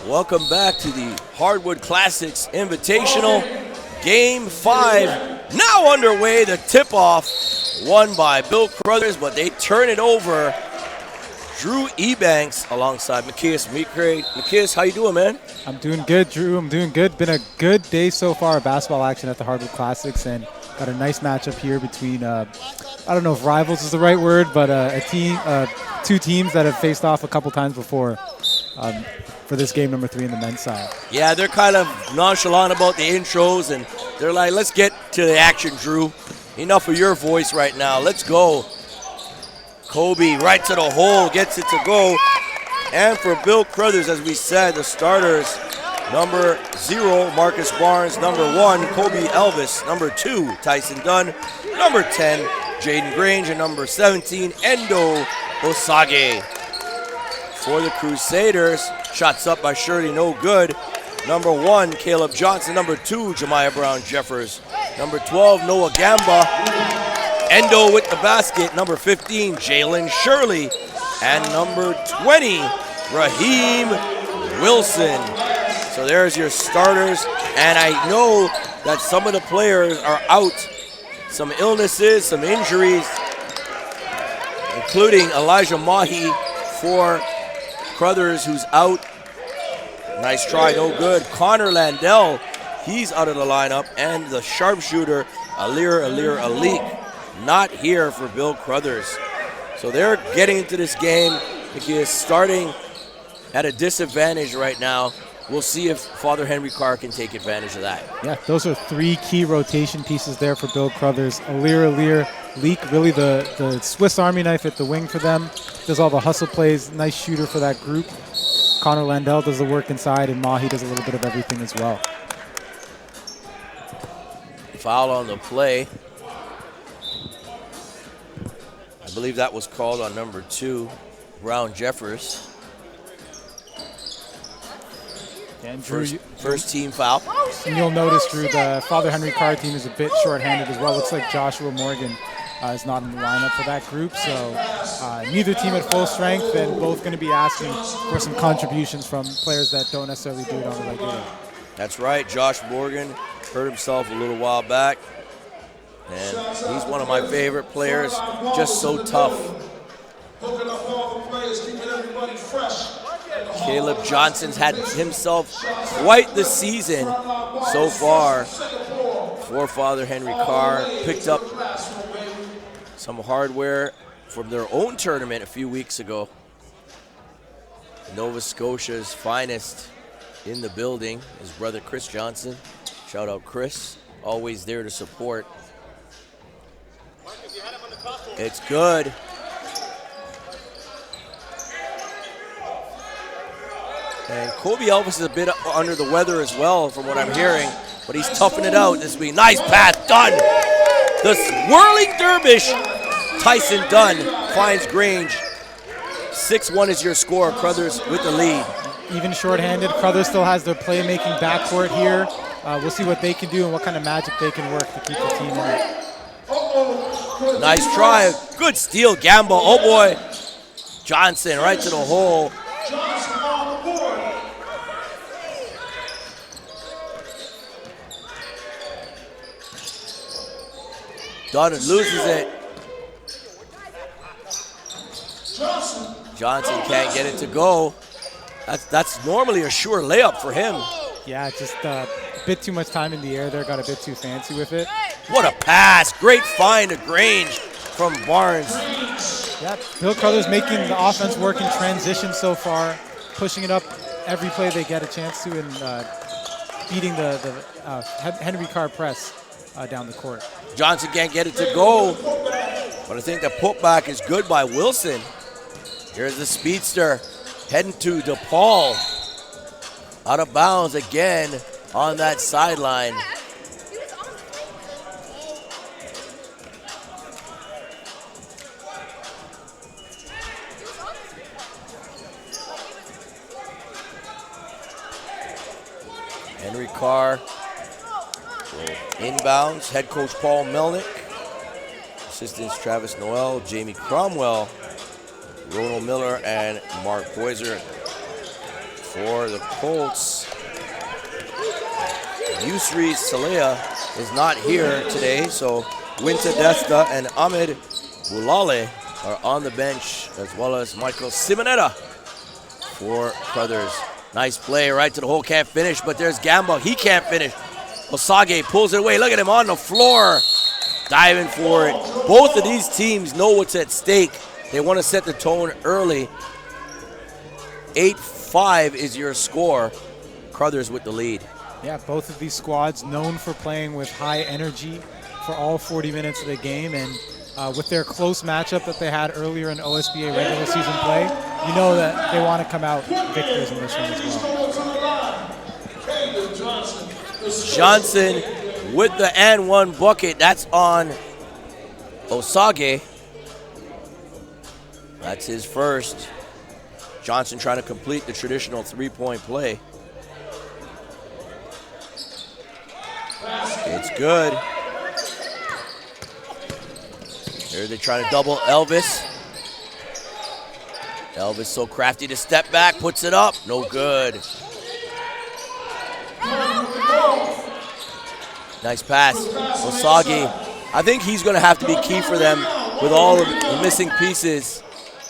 Welcome back to the Hardwood Classix Invitational. Game 5 now underway. The tip-off won by Bill Crothers, but they turn it over. Drew Ebanks alongside Macias Meekrey. Macias, how you doing, man? I'm doing good, Drew. I'm doing good. Been a good day so far of basketball action at the Hardwood Classix, and got a nice matchup here between, I don't know if rivals is the right word, but two teams that have faced off a couple times before for this game number 3 in the men's side. Yeah, they're kind of nonchalant about the intros, and they're like, let's get to the action, Drew. Enough of your voice right now. Let's go. Kobe right to the hole, gets it to go. And for Bill Crothers, as we said, the starters, number 0, Marcus Barnes, number 1, Kobe Elvis, number 2, Tyson Dunn, number 10, Jaden Grange, and number 17, Endo Osage. For the Crusaders, shots up by Shirley, no good. Number 1, Caleb Johnson, number 2, Jemiah Brown-Jeffers, number 12, Noah Gamba, Endo with the basket, number 15, Jalen Shirley, and number 20, Raheem Wilson. So there's your starters, and I know that some of the players are out. Some illnesses, some injuries, including Elijah Mahi for Crothers, who's out. Nice try, no good. Connor Landell, he's out of the lineup, and the sharpshooter, Aleer-Leek, not here for Bill Crothers. So they're getting into this game. He is starting at a disadvantage right now. We'll see if Father Henry Carr can take advantage of that. Yeah, those are 3 key rotation pieces there for Bill Crothers. Aleer-Leek, really the Swiss Army knife at the wing for them. Does all the hustle plays, nice shooter for that group. Connor Landell does the work inside, and Mahi does a little bit of everything as well. Foul on the play. I believe that was called on number 2, Brown-Jeffers. And Drew, first team foul. And you'll notice, Drew, the Father Henry Carr team is a bit short-handed as well. Looks like Joshua Morgan is not in the lineup for that group. So neither team at full strength, and both going to be asking for some contributions from players that don't necessarily do it on the regular. That's right. Josh Morgan hurt himself a little while back. And he's one of my favorite players, just so tough. Caleb Johnson's had himself quite the season so far for Father Henry Carr. Picked up some hardware from their own tournament a few weeks ago. Nova Scotia's finest in the building, his brother Chris Johnson. Shout out Chris, always there to support. It's good. And Kobe Elvis is a bit under the weather as well, from what I'm hearing, but he's toughing it out this week. Nice pass, Dunn. The whirling dervish, Tyson Dunn, finds Grange. 6-1 is your score. Crothers with the lead. Even shorthanded, Crothers still has their playmaking backcourt here. We'll see what they can do and what kind of magic they can work to keep the team in it. Nice try. Good steal, Gamba. Oh, boy. Johnson right to the hole. Dunn loses it. Johnson can't get it to go. That's normally a sure layup for him. Yeah, just a bit too much time in the air there. Got a bit too fancy with it. What a pass. Great find to Grange from Barnes. Yeah, Bill Crothers making the offense work in transition so far, pushing it up every play they get a chance to, and beating the Henry Carr press down the court. Johnson can't get it to go, but I think the putback is good by Wilson. Here's the speedster heading to DePaul. Out of bounds again on that sideline. Henry Carr inbounds. Head coach Paul Melnick. Assistants Travis Noel, Jamie Cromwell, Ronald Miller, and Mark Poyser. For the Colts, Yusri Saleh is not here today, so Winta Desta and Ahmed Boulale are on the bench, as well as Michael Simonetta for Crothers. Nice play right to the hole, can't finish, but there's Gamba. He can't finish. Osage pulls it away. Look at him on the floor, diving for it. Both of these teams know what's at stake. They want to set the tone early. 8-5 is your score. Crothers with the lead. Yeah, both of these squads known for playing with high energy for all 40 minutes of the game, and with their close matchup that they had earlier in OSBA regular season play, you know that they want to come out victors in this one as well. Johnson with the and one bucket. That's on Osage. That's his first. Johnson trying to complete the traditional three-point play. It's good. Here they try to double Elvis. Elvis so crafty to step back, puts it up, no good. Nice pass, Osage. I think he's gonna have to be key for them with all of the missing pieces.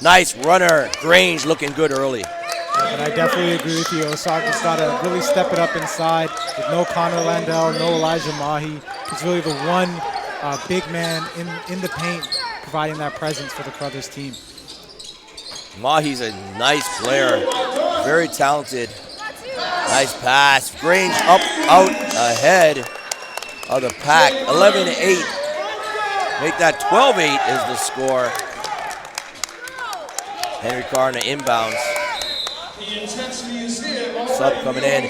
Nice runner, Grange looking good early. Yeah, but I definitely agree with you. Osage's got to really step it up inside with no Connor Landell, no Elijah Mahi. He's really the one big man in the paint providing that presence for the Crothers team. Mahi's a nice player, very talented. Nice pass, Grange up, out, ahead of the pack. 11-8, make that 12-8 is the score. Henry Carr in the inbounds. Sub coming in.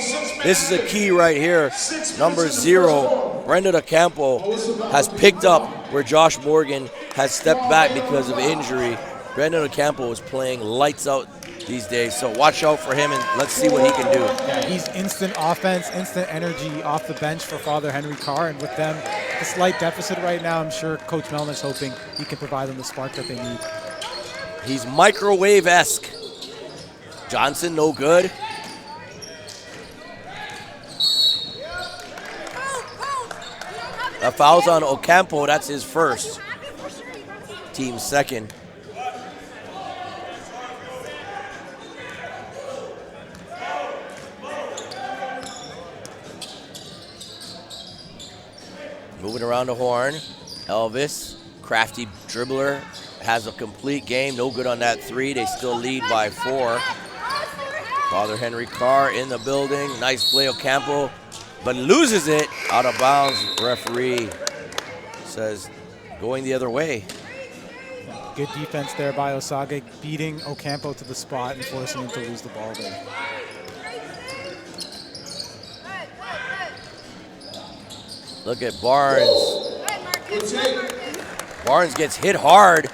This is a key right here. Number 0, Brendan Ocampo, has picked up where Josh Morgan has stepped back because of injury. Brendan Ocampo is playing lights out these days, so watch out for him and let's see what he can do. Yeah, he's instant offense, instant energy off the bench for Father Henry Carr, and with them, a slight deficit right now, I'm sure Coach Melner's hoping he can provide them the spark that they need. He's microwave-esque. Johnson, no good. A foul's on Ocampo, that's his first. Team second. Moving around the horn, Elvis, crafty dribbler, has a complete game, no good on that 3. They still lead by 4. Father Henry Carr in the building, nice play Ocampo, but loses it out of bounds. Referee says going the other way. Good defense there by Osage, beating Ocampo to the spot and forcing him to lose the ball there. Look at Barnes. Barnes gets hit hard.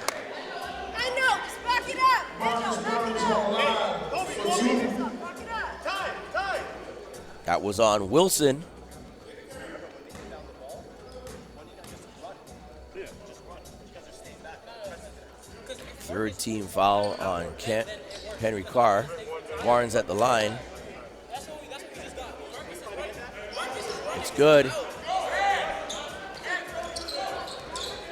That was on Wilson. Third team foul on Henry Carr. Barnes at the line. It's good.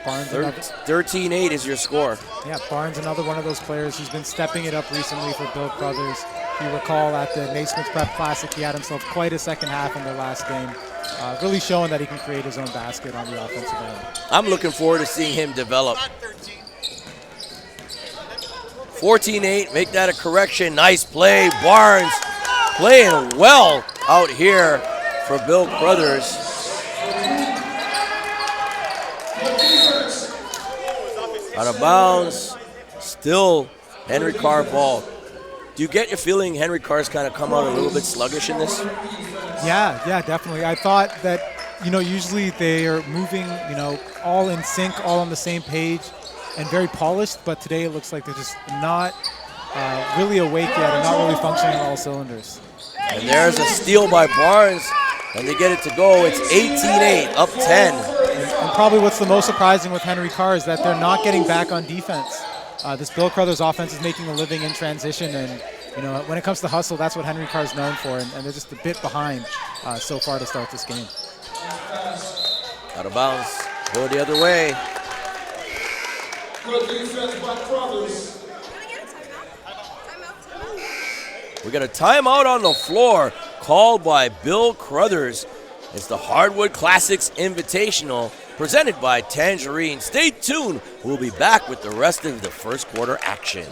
13-8 is your score. Yeah, Barnes, another one of those players who's been stepping it up recently for Bill Crothers. If you recall, at the Naismith Prep Classic, he had himself quite a second half in the last game, really showing that he can create his own basket on the offensive end. I'm looking forward to seeing him develop. 14-8, make that a correction. Nice play. Barnes playing well out here for Bill Crothers. Out of bounds, still Henry Carr ball. Do you get your feeling Henry Carr's kind of come out a little bit sluggish in this? Yeah, definitely. I thought that, usually they are moving, all in sync, all on the same page, and very polished, but today it looks like they're just not really awake yet and not really functioning on all cylinders. And there's a steal by Barnes, and they get it to go. It's 18-8, up 10. And probably what's the most surprising with Henry Carr is that they're not getting back on defense. This Bill Crothers offense is making a living in transition, and you know, when it comes to hustle, that's what Henry Carr is known for, and they're just a bit behind so far to start this game. Out of bounds. Go the other way. Good defense by Crothers. We got a timeout on the floor called by Bill Crothers. It's the Hardwood Classix Invitational presented by Tangerine. Stay tuned. We'll be back with the rest of the first quarter action.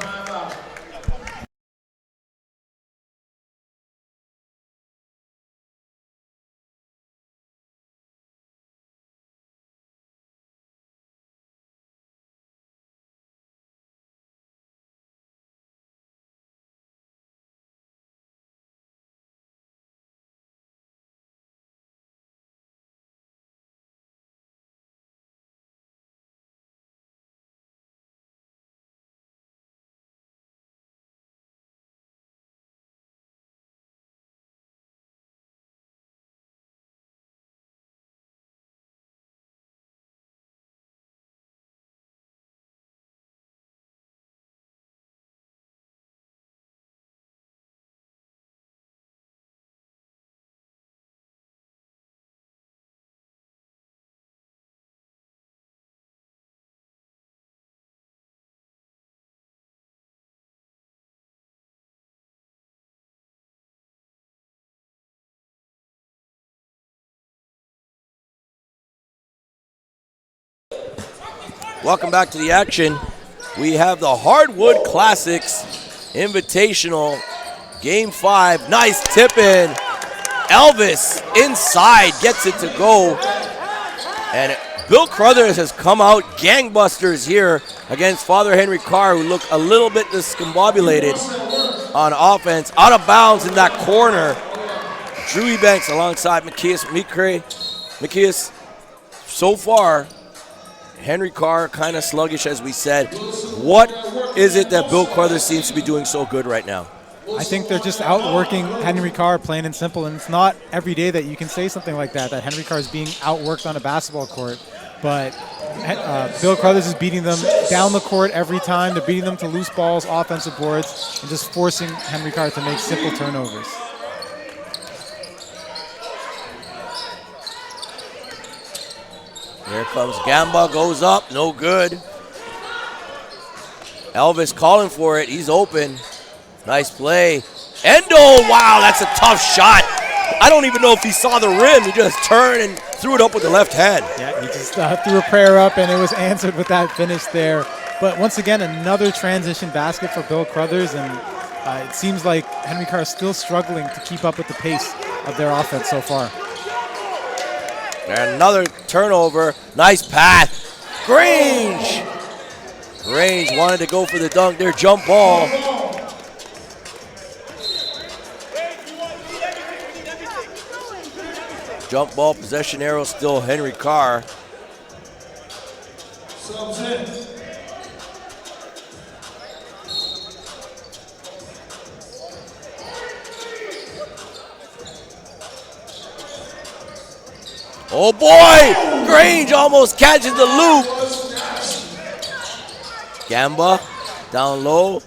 Welcome back to the action. We have the Hardwood Classix Invitational, Game 5. Nice tip in. Elvis inside gets it to go. And Bill Crothers has come out gangbusters here against Father Henry Carr, who looked a little bit discombobulated on offense. Out of bounds in that corner. Drew Ebanks alongside Mikias. So far, Henry Carr kind of sluggish, as we said. What is it that Bill Crothers seems to be doing so good right now? I think they're just outworking Henry Carr, plain and simple, and it's not every day that you can say something like that Henry Carr is being outworked on a basketball court. But Bill Crothers is beating them down the court every time. They're beating them to loose balls, offensive boards, and just forcing Henry Carr to make simple turnovers. Here comes Gamba, goes up, no good. Elvis calling for it, he's open. Nice play. Endo, wow, that's a tough shot. I don't even know if he saw the rim. He just turned and threw it up with the left hand. Yeah, he just threw a prayer up, and it was answered with that finish there. But once again, another transition basket for Bill Crothers, and it seems like Henry Carr is still struggling to keep up with the pace of their offense so far. And another turnover. Nice pass. Grange wanted to go for the dunk there. Jump ball. Jump ball, possession arrow, still Henry Carr. Oh boy! Grange almost catches the loop. Gamba down low.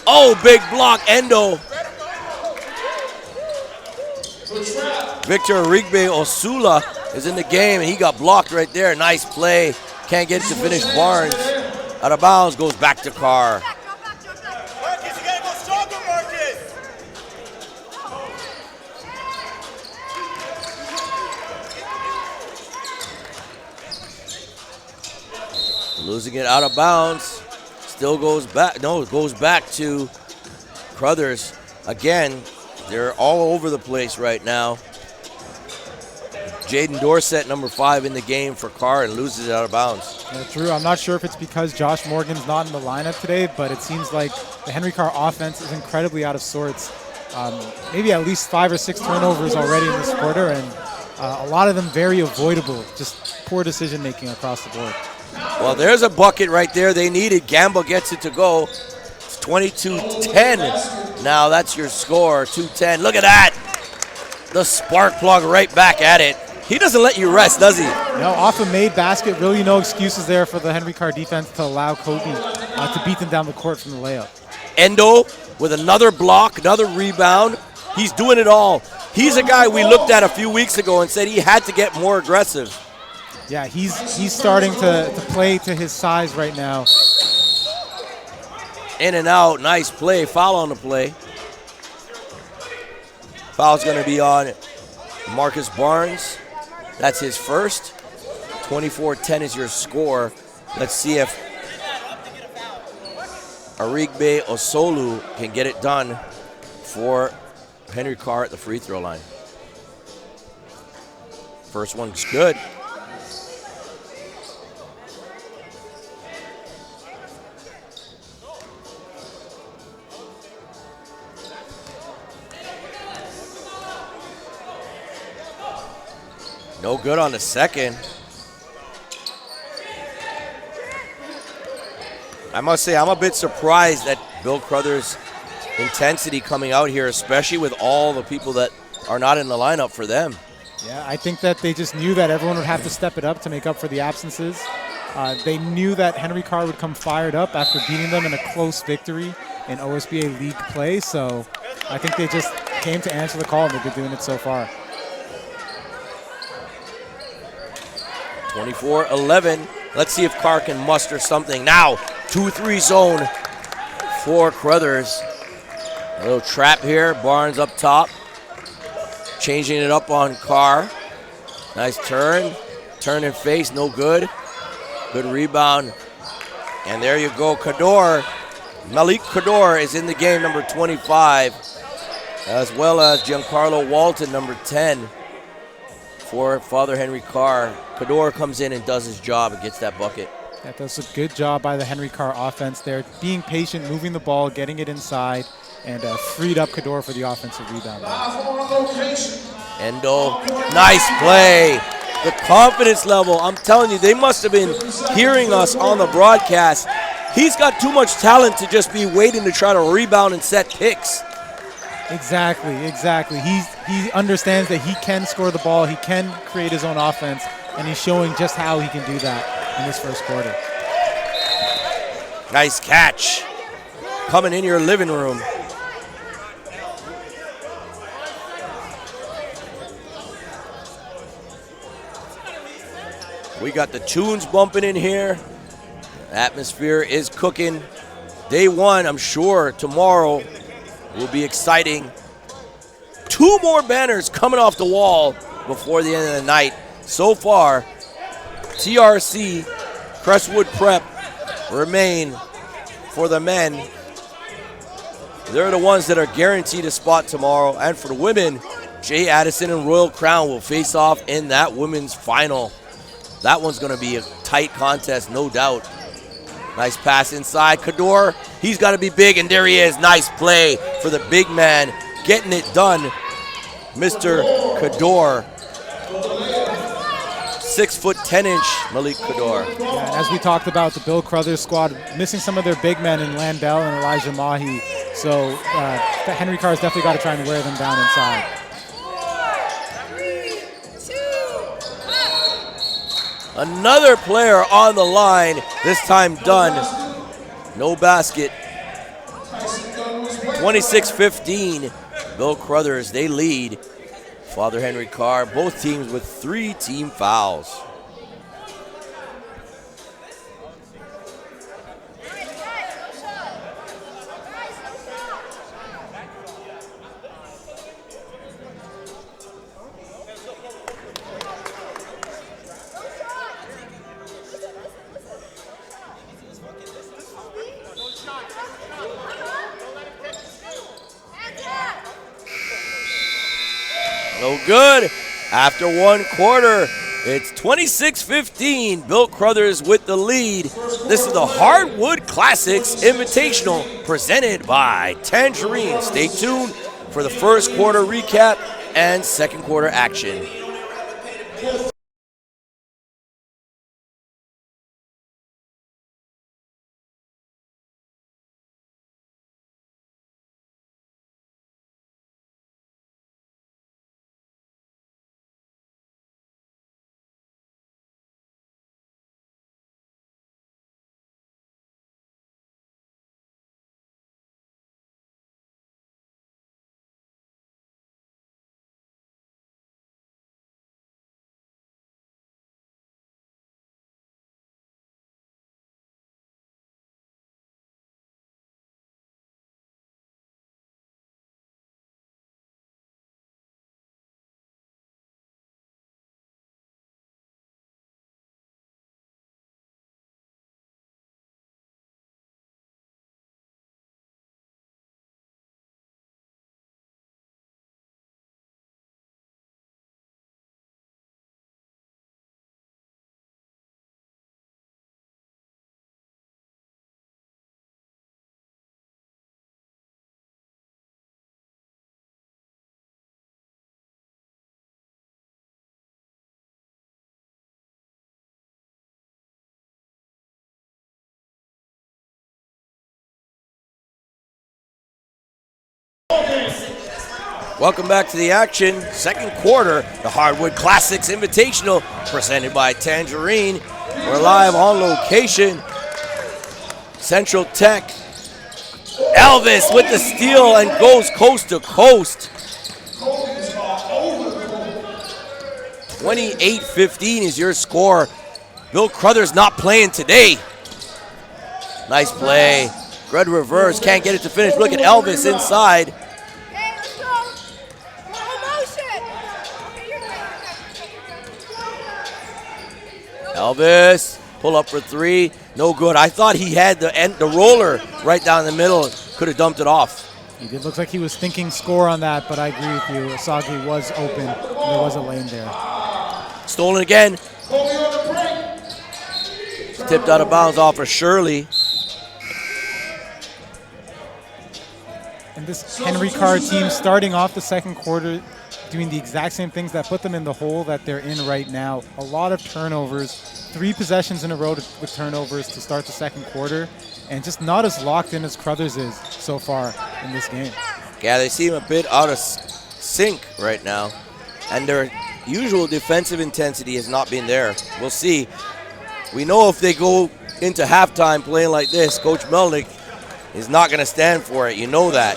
Oh, big block, Endo. Victor Rigbe Osula is in the game, and he got blocked right there. Nice play. Can't get it to finish. Barnes out of bounds, goes back to Carr. Losing it out of bounds. Still goes back. No, it goes back to Crothers. Again, they're all over the place right now. Jaden Dorsett, number 5 in the game for Carr, and loses it out of bounds. Yeah, Drew, I'm not sure if it's because Josh Morgan's not in the lineup today, but it seems like the Henry Carr offense is incredibly out of sorts. Maybe at least 5 or 6 turnovers already in this quarter, and a lot of them very avoidable. Just poor decision making across the board. Well, there's a bucket right there they needed. Gamba gets it to go. It's 22-10. Now that's your score, 2-10. Look at that. The spark plug right back at it. He doesn't let you rest, does he? No, off a made basket. Really no excuses there for the Henry Carr defense to allow Kobe to beat them down the court from the layup. Endo with another block, another rebound. He's doing it all. He's a guy we looked at a few weeks ago and said he had to get more aggressive. Yeah, he's starting to play to his size right now. In and out, nice play, foul on the play. Foul's gonna be on Marcus Barnes. That's his first. 24-10 is your score. Let's see if Arigbe Osolu can get it done for Henry Carr at the free throw line. First one's good. No good on the second. I must say, I'm a bit surprised at Bill Crothers' intensity coming out here, especially with all the people that are not in the lineup for them. Yeah, I think that they just knew that everyone would have to step it up to make up for the absences. They knew that Henry Carr would come fired up after beating them in a close victory in OSBA League play, so I think they just came to answer the call, and they've been doing it so far. 24-11. Let's see if Carr can muster something. Now, 2-3 zone for Crothers. A little trap here. Barnes up top. Changing it up on Carr. Nice turn. Turn and face, no good. Good rebound. And there you go, Kador. Malik Kador is in the game, number 25, as well as Giancarlo Walton, number 10, for Father Henry Carr. Kador comes in and does his job and gets that bucket. That does a good job by the Henry Carr offense there, being patient, moving the ball, getting it inside, and freed up Kador for the offensive rebound. Endo, nice play. The confidence level, I'm telling you, they must have been hearing us on the broadcast. He's got too much talent to just be waiting to try to rebound and set picks. Exactly. He understands that he can score the ball, he can create his own offense, and he's showing just how he can do that in this first quarter. Nice catch. Coming in your living room. We got the tunes bumping in here. Atmosphere is cooking. Day one, I'm sure tomorrow will be exciting. 2 more banners coming off the wall before the end of the night. So far, TRC, Crestwood Prep remain for the men. They're the ones that are guaranteed a spot tomorrow. And for the women, Jay Addison and Royal Crown will face off in that women's final. That one's going to be a tight contest, no doubt. Nice pass inside. Kador, he's got to be big, and there he is. Nice play for the big man. Getting it done, Mr. Kador. 6'10" Malik Kador. Yeah, and as we talked about, the Bill Crothers squad missing some of their big men in Landell and Elijah Mahi. So Henry Carr's definitely got to try and wear them down inside. Another player on the line, this time done. No basket. 26-15. Bill Crothers, they lead. Father Henry Carr, both teams with 3 team fouls. No good. After 1 quarter, it's 26-15. Bill Crothers with the lead. This is the Hardwood Classix Invitational presented by Tangerine. Stay tuned for the first quarter recap and second quarter action. Welcome back to the action. Second quarter, the Hardwood Classix Invitational, presented by Tangerine. We're live on location. Central Tech. Elvis with the steal and goes coast to coast. 28-15 is your score. Bill Crothers not playing today. Nice play. Good reverse, can't get it to finish. Look at Elvis inside. Elvis, pull up for three, no good. I thought he had the roller right down the middle. Could have dumped it off. He did look like he was thinking score on that, but I agree with you. Osage was open, and there was a lane there. Stolen again. Tipped out of bounds off for Shirley. And this Henry Carr team starting off the second quarter doing the exact same things that put them in the hole that they're in right now. A lot of turnovers, 3 possessions in a row with turnovers to start the second quarter, and just not as locked in as Crothers is so far in this game. Yeah, they seem a bit out of sync right now, and their usual defensive intensity has not been there. We'll see. We know if they go into halftime playing like this, Coach Melnick is not going to stand for it. You know that.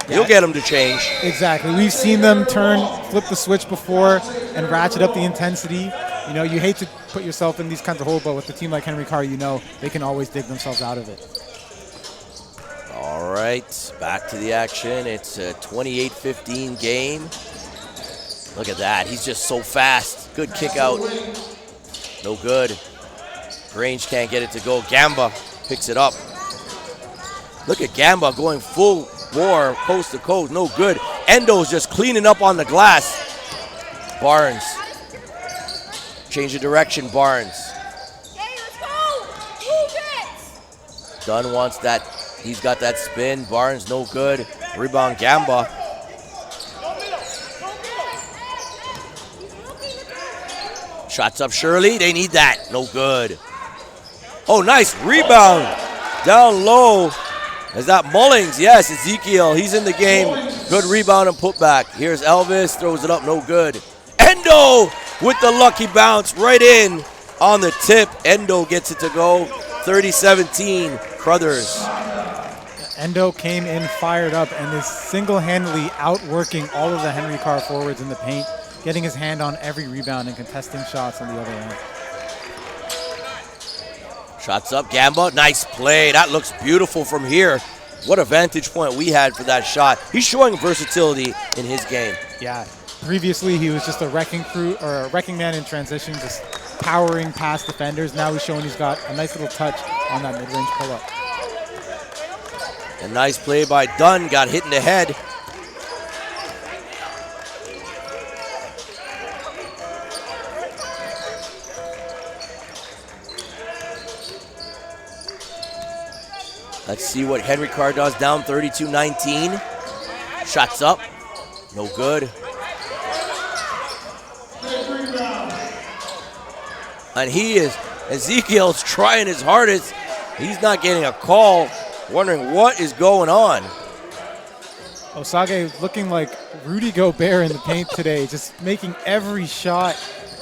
You'll get them to change. Exactly. We've seen them flip the switch before and ratchet up the intensity. You know, you hate to put yourself in these kinds of holes, but with a team like Henry Carr, you know they can always dig themselves out of it. All right, back to the action. It's a 28-15 game. Look at that. He's just so fast. Good kick out. No good. Grange can't get it to go. Gamba picks it up. Look at Gamba going full bore, coast to coast. No good. Endo's just cleaning up on the glass. Barnes. Change of direction, Barnes. Let's go. Move it. Dunn wants that. He's got that spin. Barnes, no good. Rebound, Gamba. Shots up Shirley. They need that. No good. Oh, nice rebound. Down low. Is that Mullings? Yes, Ezekiel. He's in the game. Good rebound and putback. Here's Elvis. Throws it up. No good. Endo with the lucky bounce right in on the tip. Endo gets it to go. 30-17, Crothers. Endo came in fired up and is single-handedly outworking all of the Henry Carr forwards in the paint, getting his hand on every rebound and contesting shots on the other end. Shots up, Gamba. Nice play. That looks beautiful from here. What a vantage point we had for that shot. He's showing versatility in his game. Yeah. Previously, he was just a wrecking man in transition, just powering past defenders. Now he's showing he's got a nice little touch on that mid-range pull-up. A nice play by Dunn. Got hit in the head. Let's see what Henry Carr does. Down 32-19. Shots up. No good. And Ezekiel's trying his hardest. He's not getting a call. Wondering what is going on. Osage looking like Rudy Gobert in the paint today, just making every shot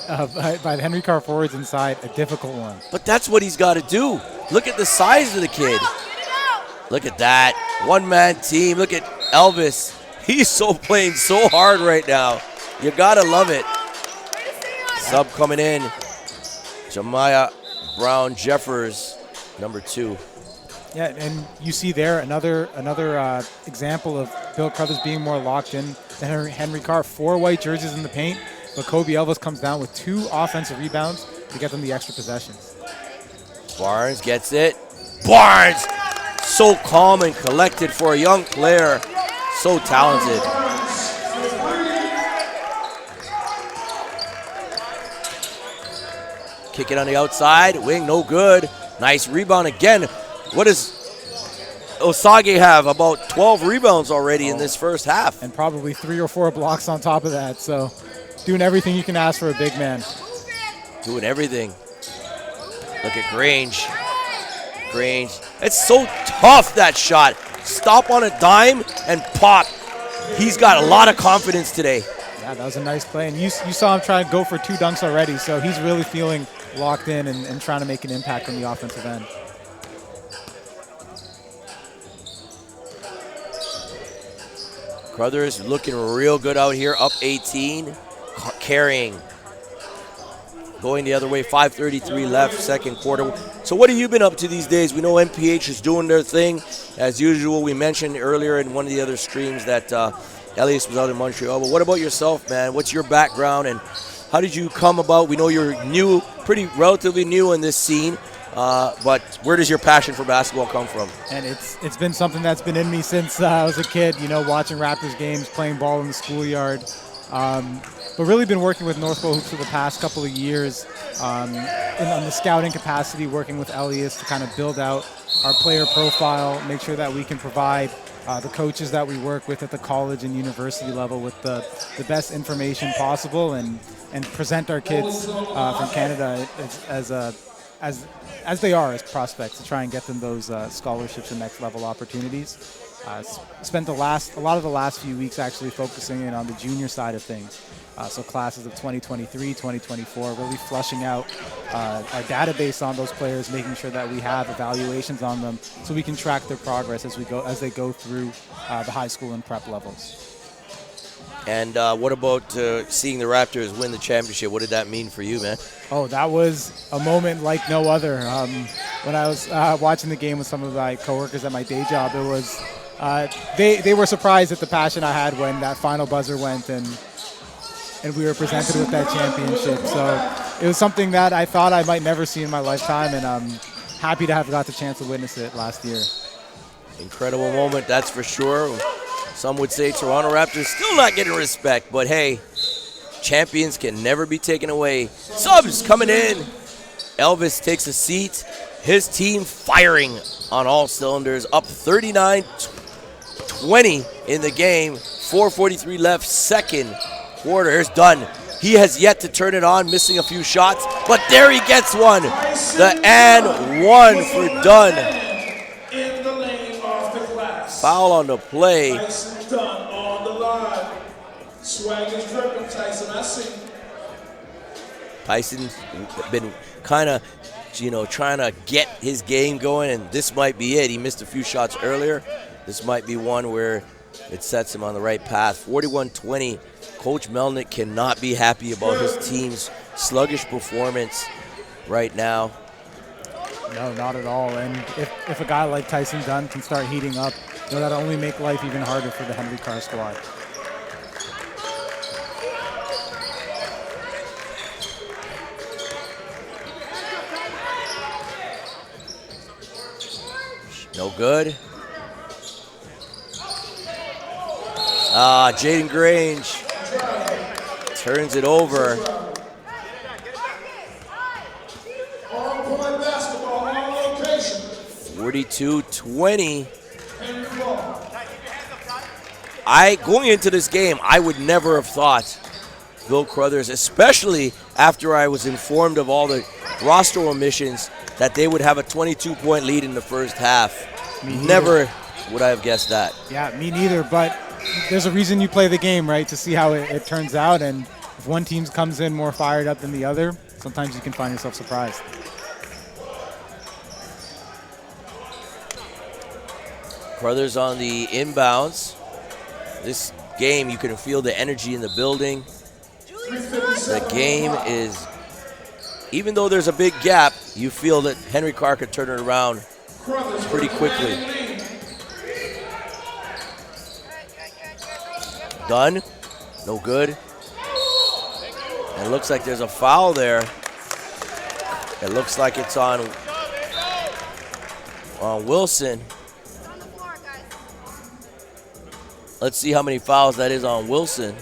by the Henry Carr forwards inside a difficult one. But that's what he's got to do. Look at the size of the kid. Look at that. One-man team. Look at Elvis. He's playing so hard right now. You got to love it. Sub coming in. Jemiah Brown Jeffers, number 2. Yeah, and you see there another example of Bill Crothers being more locked in than Henry Carr. 4 white jerseys in the paint, but Kobe Elvis comes down with 2 offensive rebounds to get them the extra possessions. Barnes gets it. Barnes! So calm and collected for a young player. So talented. Kick it on the outside. Wing, no good. Nice rebound again. What does Osage have? About 12 rebounds already in this first half. And probably 3 or 4 blocks on top of that. So doing everything you can ask for a big man. Doing everything. Look at Grange. Grange. It's so tough, that shot. stop on a dime and pop. He's got a lot of confidence today. Yeah, that was a nice play. And you saw him try to go for 2 dunks already, so he's really feeling locked in and trying to make an impact on the offensive end. Crothers looking real good out here, up 18, carrying. Going the other way, 5:33 left, second quarter. So what have you been up to these days? We know MPH is doing their thing. As usual, we mentioned earlier in one of the other streams that Elias was out in Montreal. But what about yourself, man? What's your background and how did you come about? We know you're new, relatively new in this scene. But where does your passion for basketball come from? And it's been something that's been in me since I was a kid, watching Raptors games, playing ball in the schoolyard. But really been working with Northville Hoops for the past couple of years on the scouting capacity, working with Elias to kind of build out our player profile, make sure that we can provide the coaches that we work with at the college and university level with the best information possible and present our kids from Canada as they are as prospects to try and get them those scholarships and next level opportunities. Spent a lot of the last few weeks actually focusing in on the junior side of things. So classes of 2023, 2024, really flushing out our database on those players, making sure that we have evaluations on them so we can track their progress as they go through the high school and prep levels. And what about seeing the Raptors win the championship? What did that mean for you, man? Oh, that was a moment like no other. When I was watching the game with some of my coworkers at my day job, it was they were surprised at the passion I had when that final buzzer went and we were presented with that championship. So it was something that I thought I might never see in my lifetime, and I'm happy to have got the chance to witness it last year. Incredible moment, that's for sure. Some would say Toronto Raptors still not getting respect, but hey, champions can never be taken away. Subs coming in. Elvis takes a seat. His team firing on all cylinders, up 39-20 in the game. 4:43 left, second quarter. Here's Dunn. He has yet to turn it on, missing a few shots, but there he gets one. The and one for Dunn. Foul on the play. Tyson Dunn on the line. Swag is dripping, Tyson. I see. Tyson's been kind of, trying to get his game going, and this might be it. He missed a few shots earlier. This might be one where it sets him on the right path. 41-20. Coach Melnick cannot be happy about his team's sluggish performance right now. No, not at all. And if a guy like Tyson Dunn can start heating up, that'll only make life even harder for the Henry Carr squad. No good. Jaden Grange turns it over. On-point basketball on location. 42-20. Going into this game, I would never have thought Bill Crothers, especially after I was informed of all the roster omissions, that they would have a 22-point lead in the first half. Never would I have guessed that. Yeah, me neither, but there's a reason you play the game, right, to see how it turns out, and if one team comes in more fired up than the other, sometimes you can find yourself surprised. Crothers on the inbounds. This game, you can feel the energy in the building. The game is, even though there's a big gap, you feel that Henry Carr could turn it around pretty quickly. Dunn, no good. And it looks like there's a foul there. It looks like it's on Wilson. Let's see how many fouls that is on Wilson.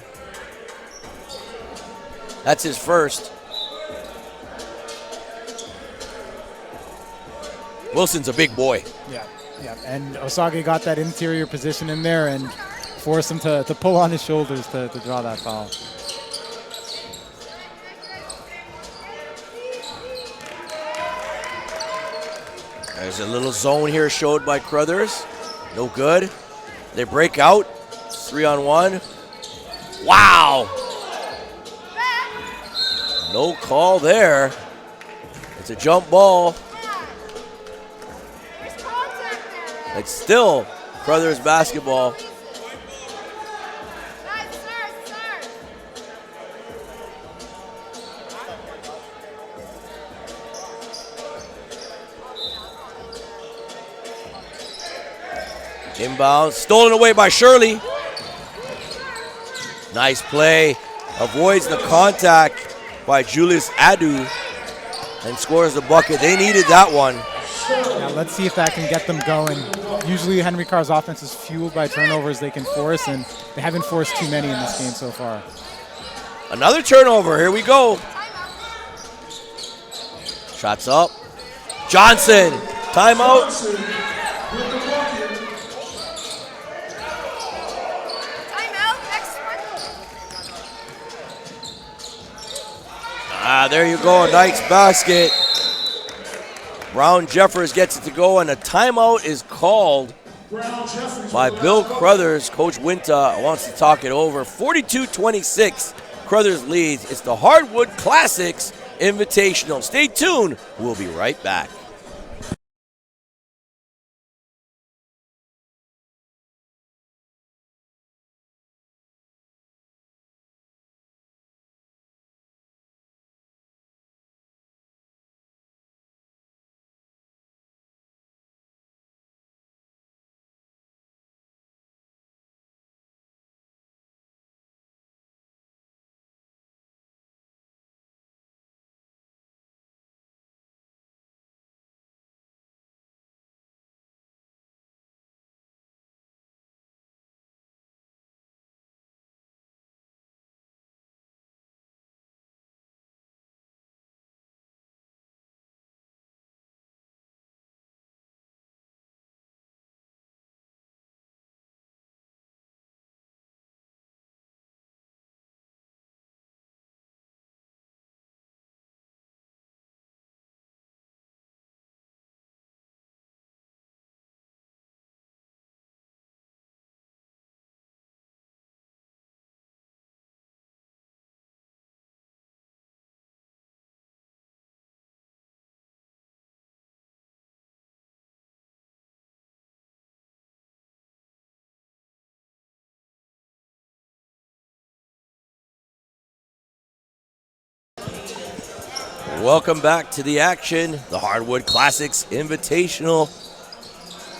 That's his first. Wilson's a big boy. Yeah. And Osage got that interior position in there and forced him to pull on his shoulders to draw that foul. There's a little zone here showed by Crothers. No good. They break out. 3-on-1. Wow. No call there. It's a jump ball. It's still Crothers basketball. Inbound, stolen away by Shirley. Nice play. Avoids the contact by Julius Adu and scores the bucket. They needed that one. Yeah, let's see if that can get them going. Usually Henry Carr's offense is fueled by turnovers they can force, and they haven't forced too many in this game so far. Another turnover. Here we go. Shots up. Johnson. Timeout. There you go, a nice basket. Brown Jeffers gets it to go, and a timeout is called by Bill Crothers. Coach Winta wants to talk it over. 42-26, Crothers leads. It's the Hardwood Classix Invitational. Stay tuned. We'll be right back. Welcome back to the action. The Hardwood Classix Invitational,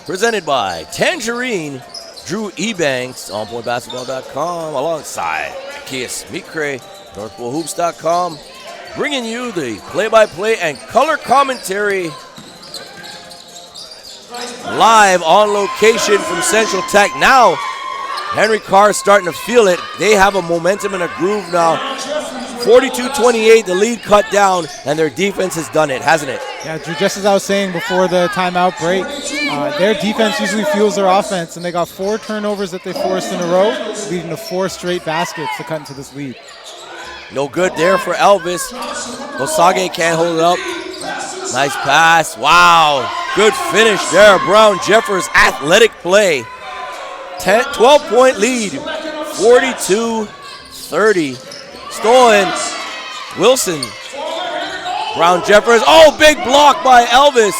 presented by Tangerine, Drew Ebanks, OnPointBasketball.com, alongside Kias Mikre, NorthPoolHoops.com, bringing you the play-by-play and color commentary live on location from Central Tech. Now, Henry Carr starting to feel it. They have a momentum and a groove now. 42-28, the lead cut down, and their defense has done it, hasn't it? Yeah, Drew, just as I was saying before the timeout break, their defense usually fuels their offense, and they got 4 turnovers that they forced in a row, leading to 4 straight baskets to cut into this lead. No good there for Elvis. Osage can't hold it up. Nice pass. Wow. Good finish there. Brown Jeffers' athletic play. 12-point lead. 42-30. Stolen. Wilson. Brown Jeffers. Oh, big block by Elvis.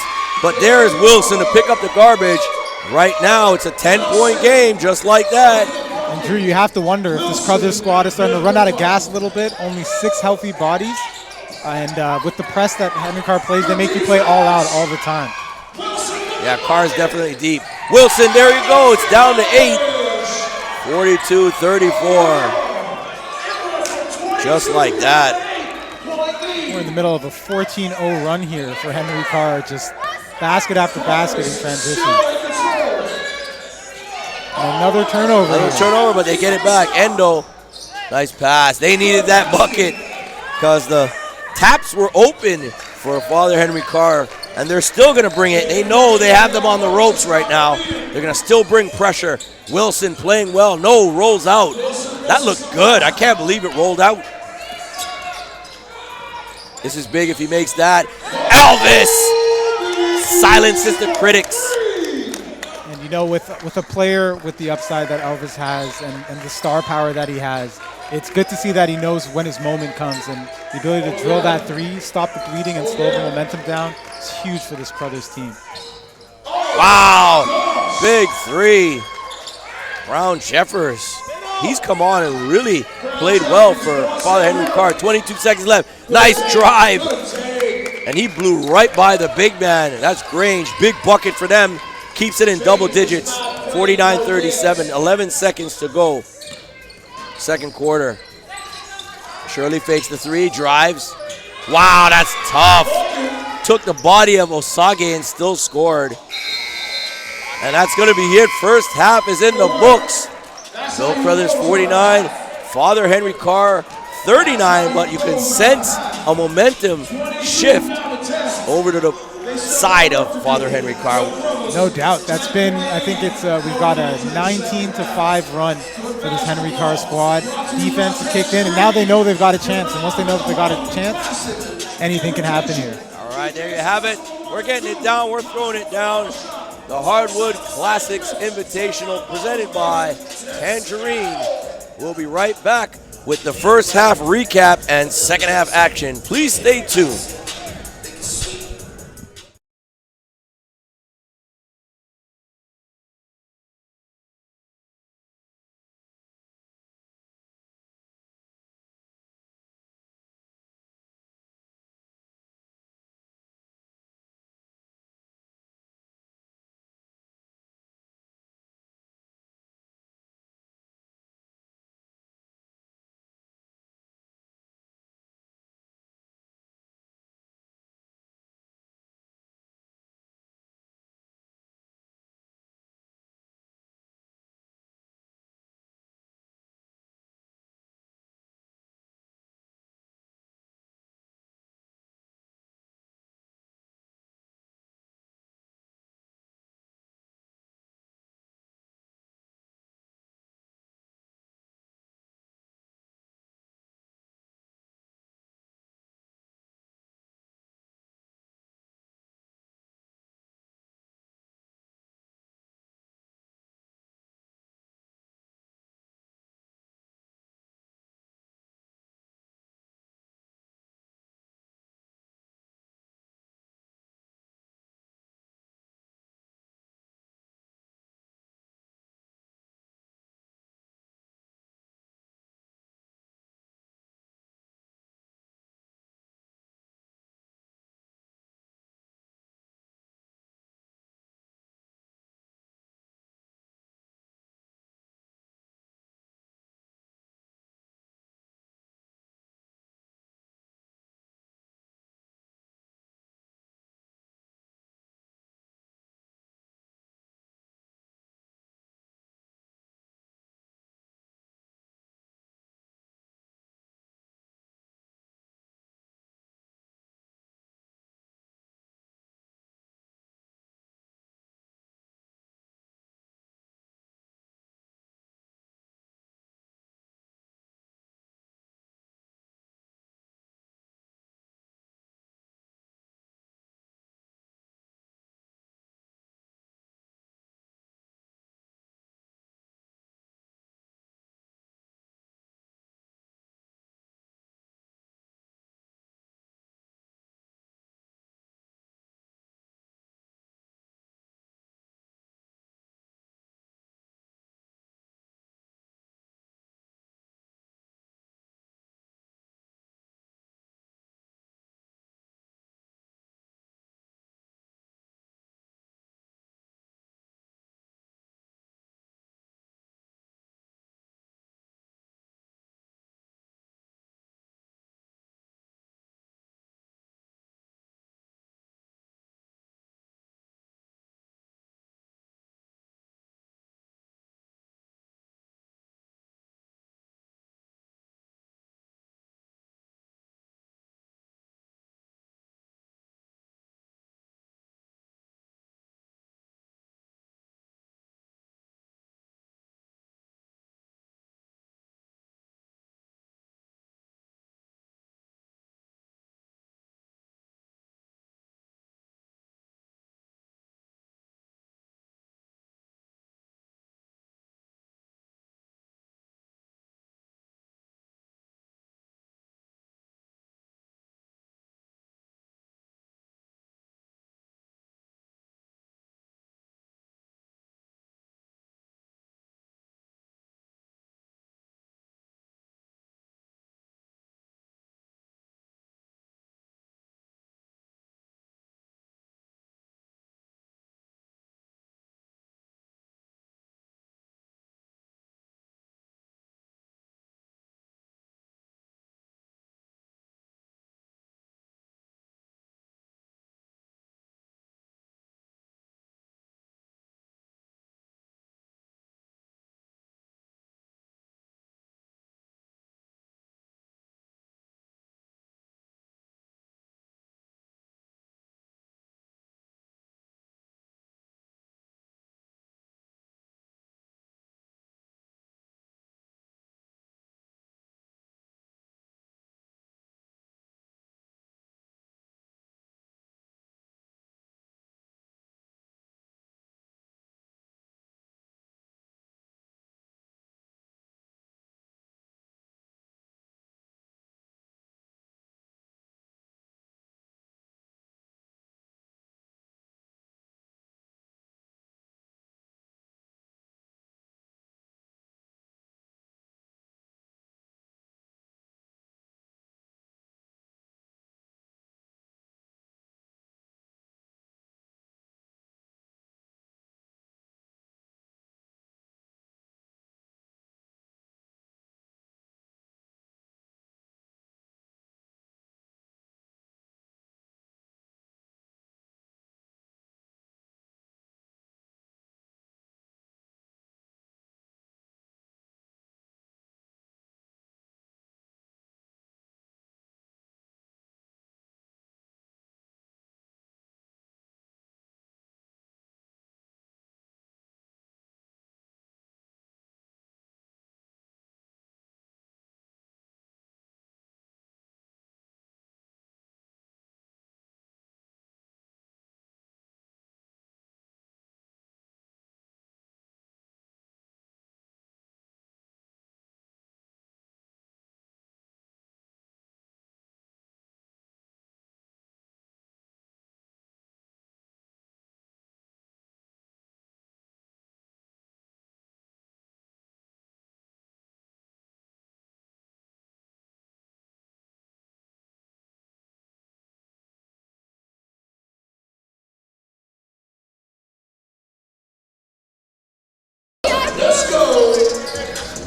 But there is Wilson to pick up the garbage. Right now, it's a 10-point game, just like that. And Drew, you have to wonder if this Crothers squad is starting to run out of gas a little bit. Only 6 healthy bodies. And with the press that Henry Carr plays, they make you play all out all the time. Yeah, Carr's definitely deep. Wilson, there you go. It's down to 8. 42-34. Just like that. We're in the middle of a 14-0 run here for Henry Carr. Just basket after basket in transition. And another turnover. Another turnover, but they get it back. Endo, nice pass. They needed that bucket because the taps were open for Father Henry Carr, and they're still going to bring it. They know they have them on the ropes right now. They're going to still bring pressure. Wilson playing well. No, rolls out. That looked good. I can't believe it rolled out. This is big if he makes that. Elvis silences the critics. And you know, with a player with the upside that Elvis has and the star power that he has, it's good to see that he knows when his moment comes, and the ability to drill that three, stop the bleeding, and slow the momentum down is huge for this Crothers team. Wow, big three. Brown Jeffers, he's come on and really played well for Father Henry Carr. 22 seconds left. Nice drive. And he blew right by the big man. That's Grange. Big bucket for them. Keeps it in double digits. 49-37. 11 seconds to go. Second quarter. Shirley fakes the three. Drives. Wow, that's tough. Took the body of Osage and still scored. And that's going to be it. First half is in the books. Bill Crothers 49, Father Henry Carr 39, but you can sense a momentum shift over to the side of Father Henry Carr. No doubt. That's been, I think it's, we've got a 19-5 run for this Henry Carr squad. Defense has kicked in, and now they know they've got a chance. And once they know that they got a chance, anything can happen here. All right, there you have it. We're getting it down. We're throwing it down. The Hardwood Classix Invitational presented by Tangerine. We'll be right back with the first half recap and second half action. Please stay tuned.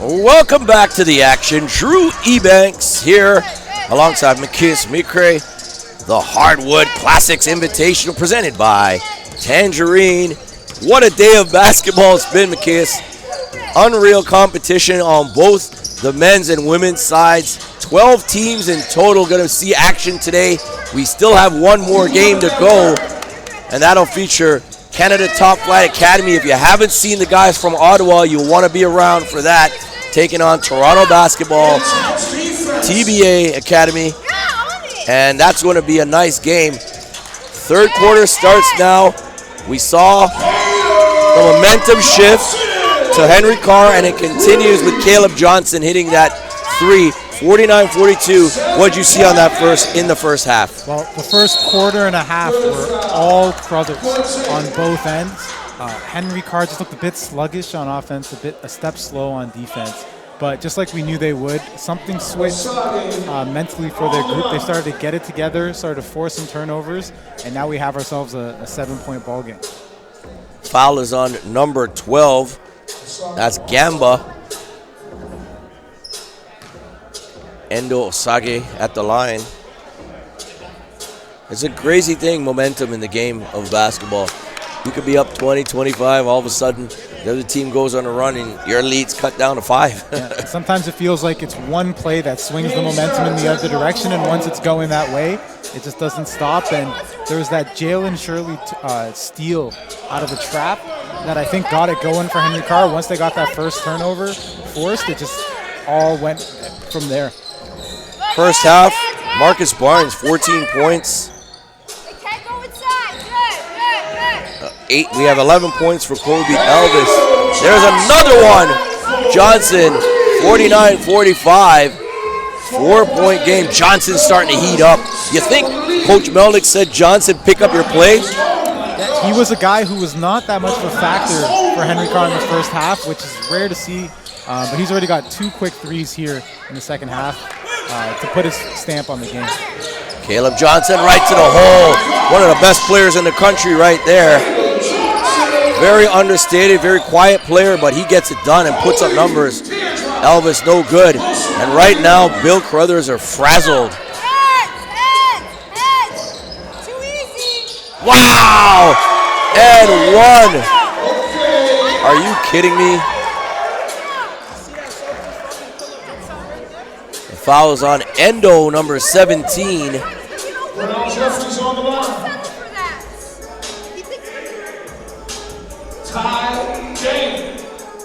Welcome back to the action. Drew Ebanks here alongside McKiss Mikre. The Hardwood Classix Invitational presented by Tangerine. What a day of basketball it's been, McKiss. Unreal competition on both the men's and women's sides. 12 teams in total going to see action today. We still have one more game to go, and that'll feature Canada Top Flight Academy. If you haven't seen the guys from Ottawa, you'll want to be around for that. Taking on Toronto Basketball, TBA Academy, and that's going to be a nice game. Third quarter starts now. We saw the momentum shift to Henry Carr, and it continues with Caleb Johnson hitting that three, 49-42. What did you see on that in the first half? Well, the first quarter and a half were all Crothers on both ends. Henry Carr just looked a bit sluggish on offense, a step slow on defense. But just like we knew they would, something switched mentally for their group. They started to get it together, started to force some turnovers, and now we have ourselves a 7-point ball game. Foul is on number 12. That's Gamba. Endo Osage at the line. It's a crazy thing, momentum in the game of basketball. You could be up 20, 25, all of a sudden the other team goes on a run and your lead's cut down to 5. Yeah, sometimes it feels like it's one play that swings the momentum in the other direction, and once it's going that way, it just doesn't stop. And there was that Jalen Shirley steal out of the trap that I think got it going for Henry Carr. Once they got that first turnover forced, it just all went from there. First half, Marcus Barnes, 14 points. We have 11 points for Kobe Elvis. There's another one. Johnson, 49-45. 4-point game. Johnson's starting to heat up. You think Coach Melnick said, Johnson, pick up your play? He was a guy who was not that much of a factor for Henry Carr in the first half, which is rare to see. But he's already got 2 quick threes here in the second half to put his stamp on the game. Caleb Johnson right to the hole. One of the best players in the country right there. Very understated, very quiet player, but he gets it done and puts up numbers. Elvis, no good. And right now, Bill Crothers are frazzled. Wow! And one. Are you kidding me? The foul is on Endo, number 17. Tie game.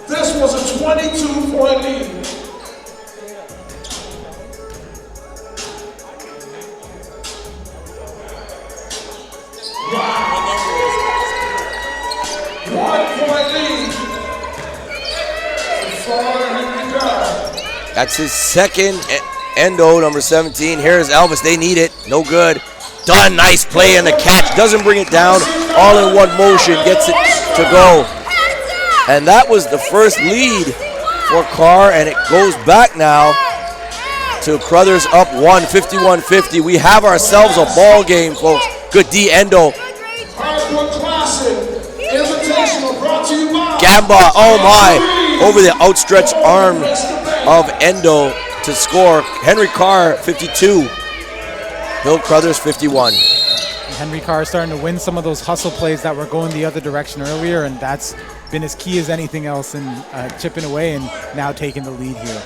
This was a 22-point lead. Wow. 1-point lead. That's his second. Endo, number 17. Here's Elvis. They need it. No good. Done. Nice play and the catch. Doesn't bring it down. All in one motion. Gets it to go. And that was the first lead for Carr, and it goes back now to Crothers up 51-50. We have ourselves a ball game, folks. Good D, Endo. Hardwood Classix Invitational brought to you by Gamba, oh my, over the outstretched arm of Endo to score. Henry Carr, 52. Bill Crothers, 51. Henry Carr starting to win some of those hustle plays that were going the other direction earlier, and that's been as key as anything else in chipping away and now taking the lead here.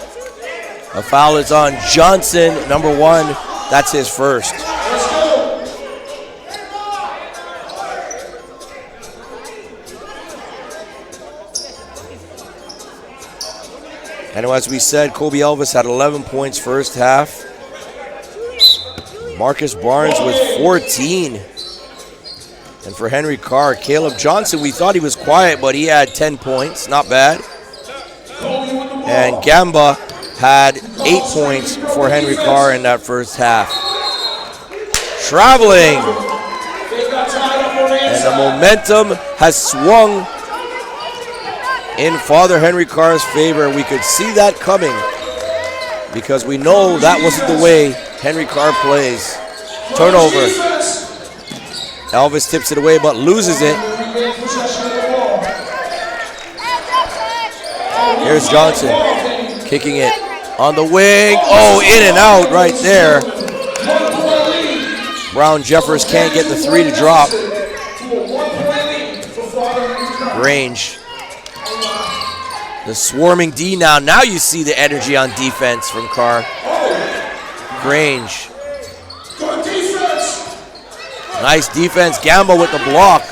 A foul is on Johnson, number 1. That's his first. And as we said, Kobe Elvis had 11 points first half. Marcus Barnes with 14. And for Henry Carr, Caleb Johnson, we thought he was quiet, but he had 10 points. Not bad. And Gamba had 8 points for Henry Carr in that first half. Traveling. And the momentum has swung in Father Henry Carr's favor. We could see that coming because we know that wasn't the way Henry Carr plays. Turnover. Elvis tips it away but loses it. Here's Johnson. Kicking it on the wing. Oh, in and out right there. Brown Jeffers can't get the three to drop. Grange. The swarming D now. Now you see the energy on defense from Carr. Grange. Nice defense. Gamble with the block.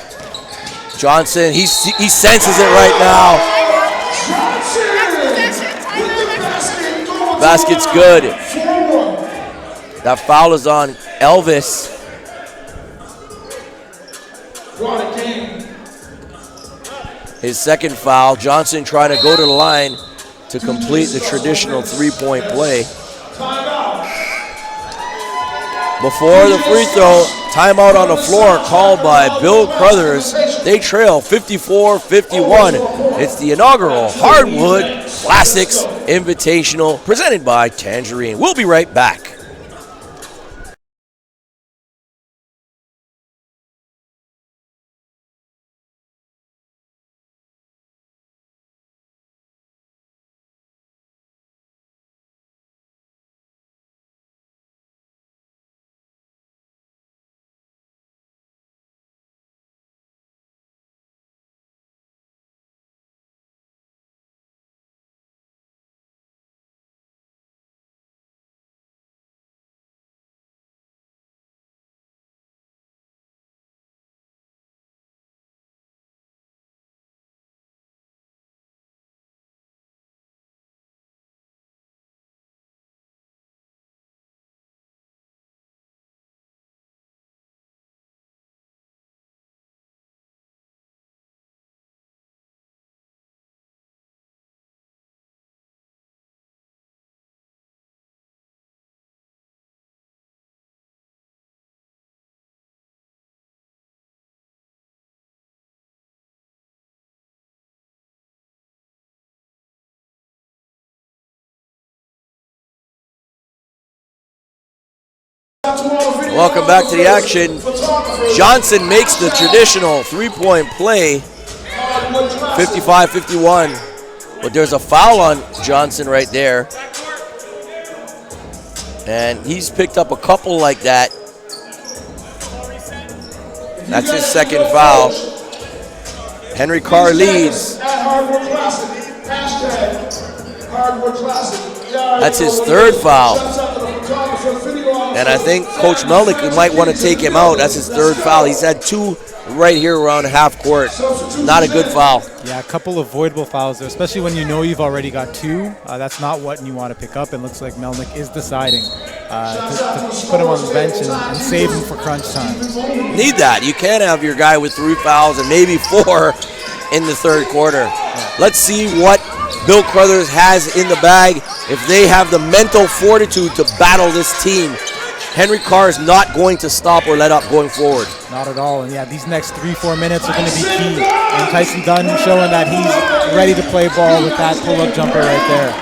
Johnson, he senses it right now. Basket's good. That foul is on Elvis. His second foul. Johnson trying to go to the line to complete the traditional three-point play. Before the free throw, timeout on the floor called by Bill Crothers. They trail 54-51. It's the inaugural Hardwood Classix Invitational presented by Tangerine. We'll be right back. Welcome back to the action. Johnson makes the traditional three-point play, 55-51. But there's a foul on Johnson right there. And he's picked up a couple like that. That's his second foul. Henry Carr leads. That's his third foul. And I think Coach Melnick might want to take him out. That's his third foul. He's had two right here around half court. Not a good foul. Yeah, a couple of avoidable fouls there, especially when you know you've already got two. That's not what you want to pick up. It looks like Melnick is deciding to put him on the bench and save him for crunch time. Need that. You can't have your guy with 3 fouls and maybe 4 in the third quarter. Yeah. Let's see what Bill Crothers has in the bag. If they have the mental fortitude to battle this team, Henry Carr is not going to stop or let up going forward. Not at all. And yeah, these next 3-4 minutes are going to be key. And Tyson Dunn showing that he's ready to play ball with that pull-up jumper right there.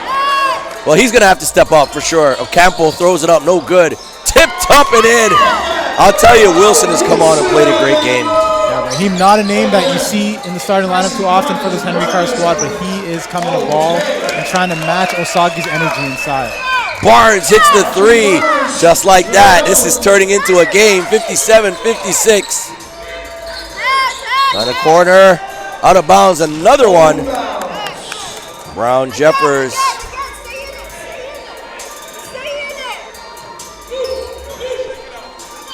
Well, he's going to have to step up for sure. Ocampo throws it up, no good. Tipped up and in. I'll tell you, Wilson has come on and played a great game. Yeah, Raheem, not a name that you see in the starting lineup too often for this Henry Carr squad, but he is coming to ball and trying to match Osagi's energy inside. Barnes hits the three, just like that. This is turning into a game, 57-56. On the corner, out of bounds, another one. Brown Jeffers.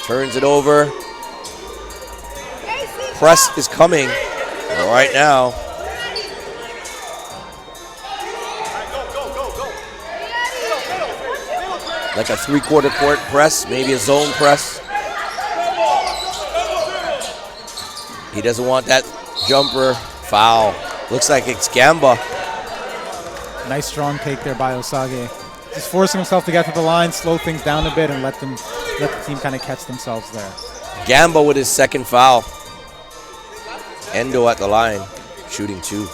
Turns it over. Press is coming right now. Like a 3/4 court press, maybe a zone press. He doesn't want that jumper. Foul. Looks like it's Gamba. Nice strong take there by Osage. Just forcing himself to get to the line, slow things down a bit, and let the team kind of catch themselves there. Gamba with his second foul. Endo at the line, shooting 2.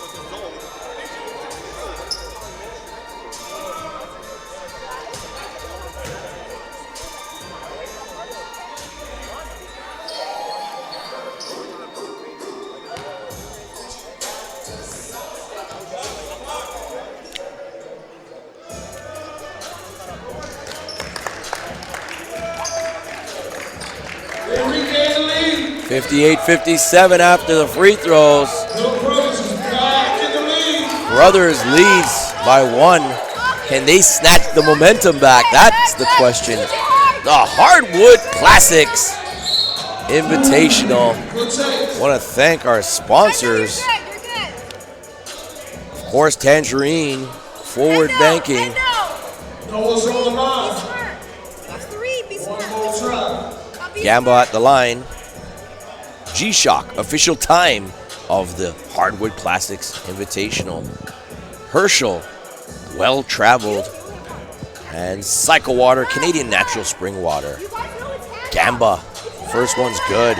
58-57 after the free throws. Crothers leads by 1. Can they snatch the momentum back? That's the question. The Hardwood Classix Invitational. I want to thank our sponsors. Of course, Tangerine, Forward Banking. Gamba at the line. G-Shock, official time of the Hardwood Classix Invitational. Herschel, well-traveled. And Cycle Water, Canadian Natural Spring Water. Gamba, first one's good.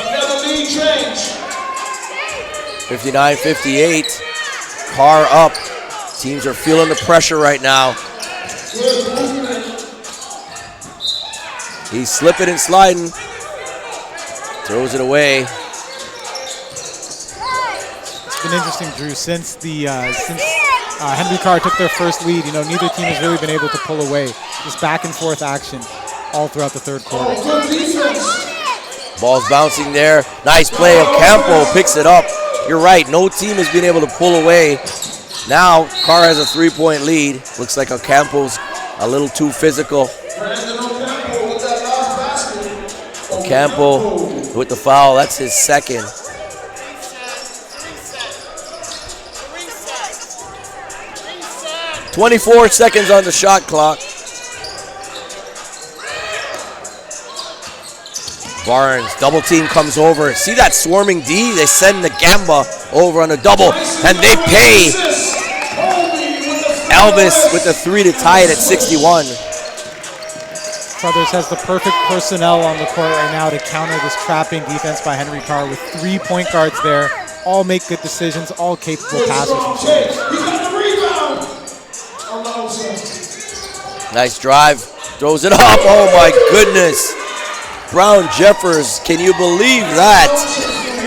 Another lead change. 59-58. Carr up. Teams are feeling the pressure right now. He's slipping and sliding. Throws it away. It's been interesting, Drew, since Henry Carr took their first lead. You know, neither team has really been able to pull away. Just back and forth action all throughout the third quarter. Ball's bouncing there. Nice play. Ocampo picks it up. You're right. No team has been able to pull away. Now Carr has a 3-point lead. Looks like Ocampo's a little too physical. Ocampo with the foul. That's his second. "24 seconds on the shot clock. Barnes, double team comes over. See that swarming D? They send the Gamba over on a double, and they pay. Elvis with the 3 to tie it at 61. Crothers has the perfect personnel on the court right now to counter this trapping defense by Henry Carr with 3 point guards there. All make good decisions, all capable passers and shooters. Nice drive, throws it up. Oh my goodness. Brown Jeffers, can you believe that?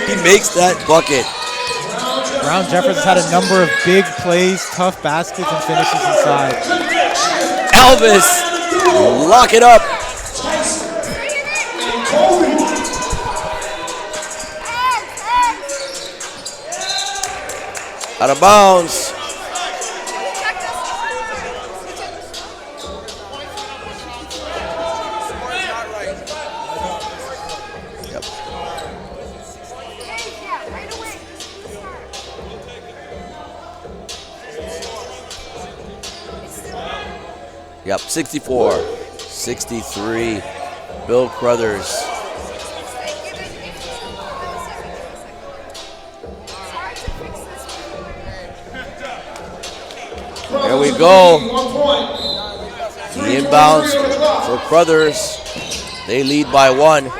He makes that bucket. Brown Jeffers has had a number of big plays, tough baskets, and finishes inside. Elvis, lock it up. Out of bounds. Yep, 64-63, Bill Crothers. There we go. The inbounds for Crothers. They lead by 1.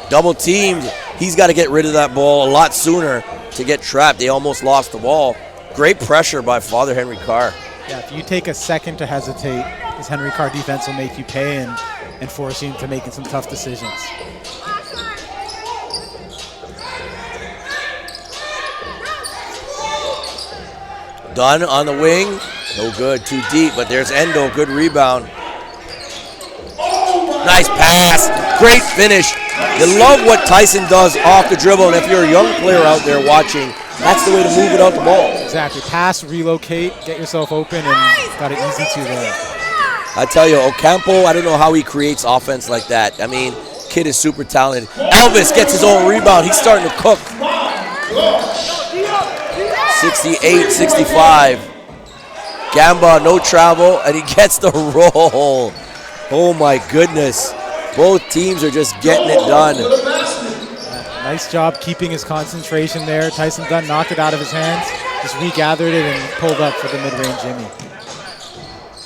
Double teamed. He's got to get rid of that ball a lot sooner to get trapped. They almost lost the ball. Great pressure by Father Henry Carr. Yeah, if you take a second to hesitate, this Henry Carr defense will make you pay and force you into making some tough decisions. Dunn on the wing. No good, too deep, but there's Endo. Good rebound. Nice pass. Great finish. You love what Tyson does off the dribble, and if you're a young player out there watching, that's the way to move without the ball. Exactly. Pass, relocate, get yourself open, and got it easy to there. I tell you, Ocampo, I don't know how he creates offense like that. I mean, kid is super talented. Elvis gets his own rebound. He's starting to cook. 68-65. Gamba, no travel, and he gets the roll. Oh, my goodness. Both teams are just getting it done. Nice job keeping his concentration there. Tyson Dunn knocked it out of his hands, just regathered it and pulled up for the mid-range Jimmy.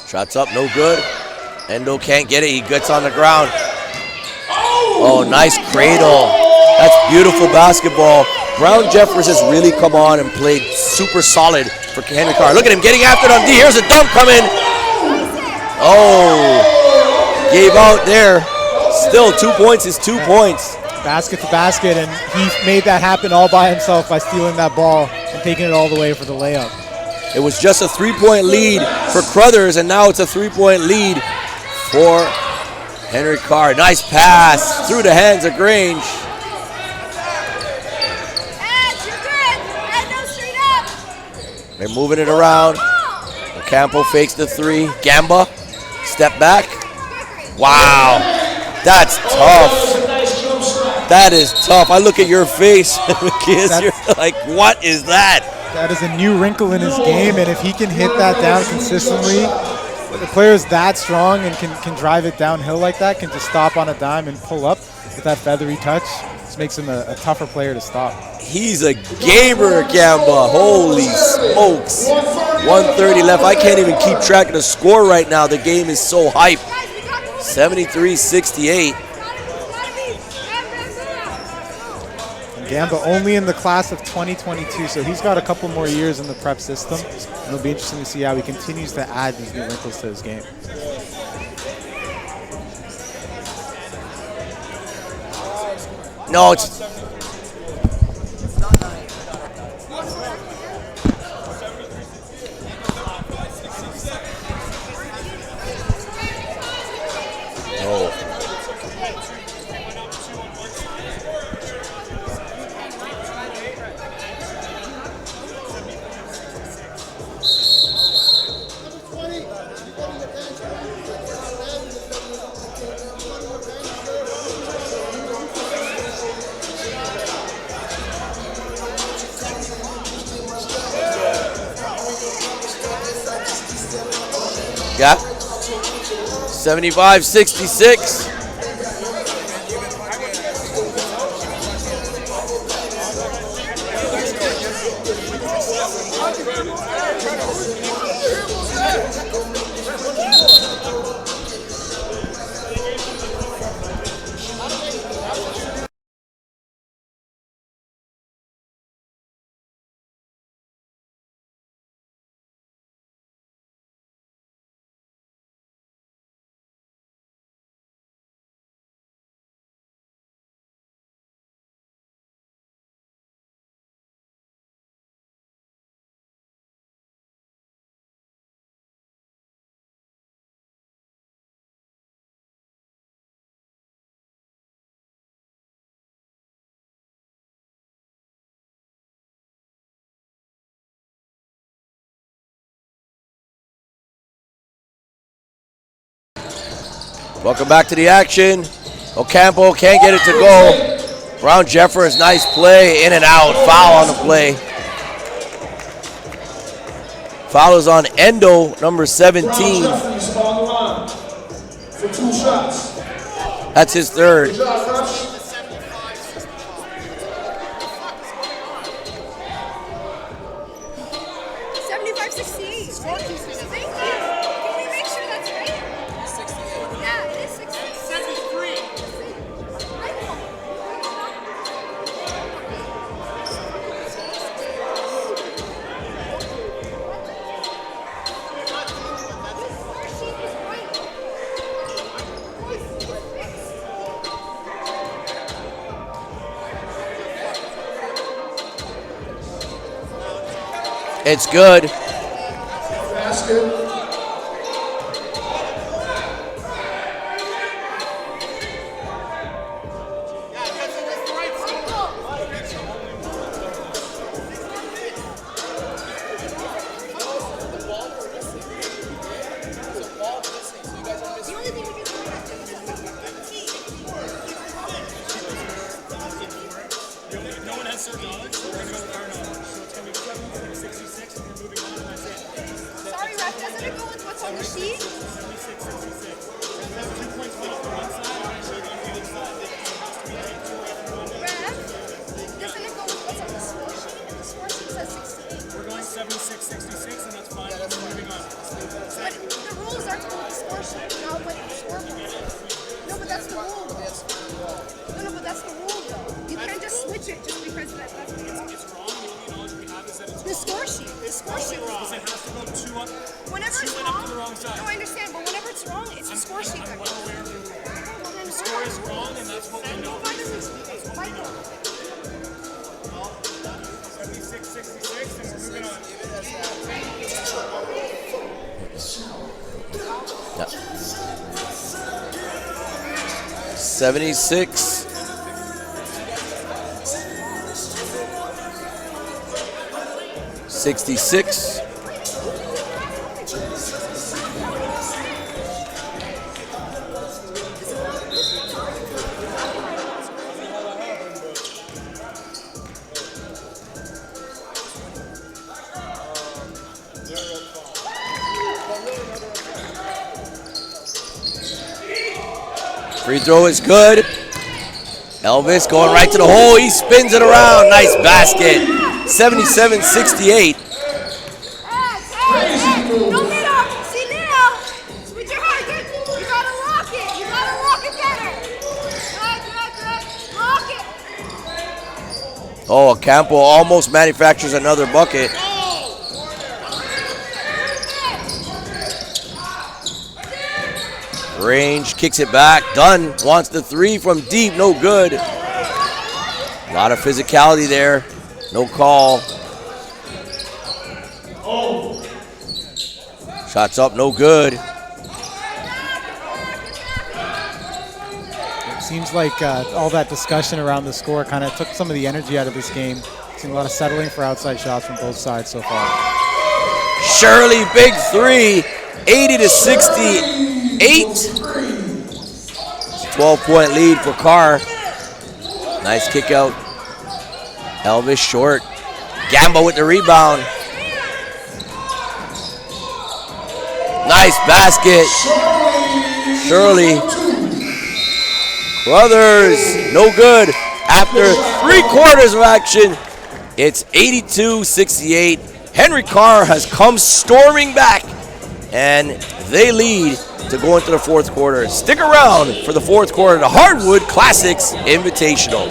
Shots up, no good. Endo can't get it. He gets on the ground. Oh, nice cradle. That's beautiful basketball. Brown Jeffers has really come on and played super solid for Henry Carr. Look at him getting after it on D. Here's a dunk coming. Oh, gave out there. Still, 2 points is 2 points. Basket to basket, and he made that happen all by himself by stealing that ball and taking it all the way for the layup. It was just a 3-point lead for Crothers, and now it's a 3-point lead for Henry Carr. Nice pass through the hands of Grange. They're moving it around. Campo fakes the three. Gamba, step back. Wow, that's tough. That is tough. I look at your face, McKiss, you're like, what is that? That is a new wrinkle in his game, and if he can hit that down consistently, the player is that strong and can drive it downhill like that, can just stop on a dime and pull up with that feathery touch. This makes him a tougher player to stop. He's a gamer, Gamba. Holy smokes. 1:30 left. I can't even keep track of the score right now. The game is so hype. 73-68. Gamba only in the class of 2022, so he's got a couple more years in the prep system. It'll be interesting to see how he continues to add these new wrinkles to his game. No, it's... Oh. Yeah. 75-66. Welcome back to the action. Ocampo can't get it to go. Brown Jeffers, nice play, in and out. Foul on the play. Foul is on Endo, number 17. That's his third. It's good. Basket. The score sheet. Whenever it's wrong, no, I understand, but whenever it's wrong, it's a score sheet. I'm well aware the score is wrong, and that's what we know. 76-66, and we're moving on. Yeah. 76. 66. Free throw is good. Elvis going right to the hole. He spins it around. Nice basket. 77-68. Don't get up. See now. With your heart, you gotta rock it. You gotta rock it better. Rock it. Oh, Campo almost manufactures another bucket. Range, kicks it back. Dunn wants the three from deep. No good. A lot of physicality there. No call. Shots up, no good. It seems like all that discussion around the score kind of took some of the energy out of this game. Seen a lot of settling for outside shots from both sides so far. Shirley, big three. 80-68. It's a 12-point lead for Carr. Nice kick out. Elvis short. Gamba with the rebound. Nice basket. Shirley. Crothers, no good. After 3 quarters of action, it's 82-68. Henry Carr has come storming back, and they lead to go into the fourth quarter. Stick around for the fourth quarter, the Hardwood Classix Invitational.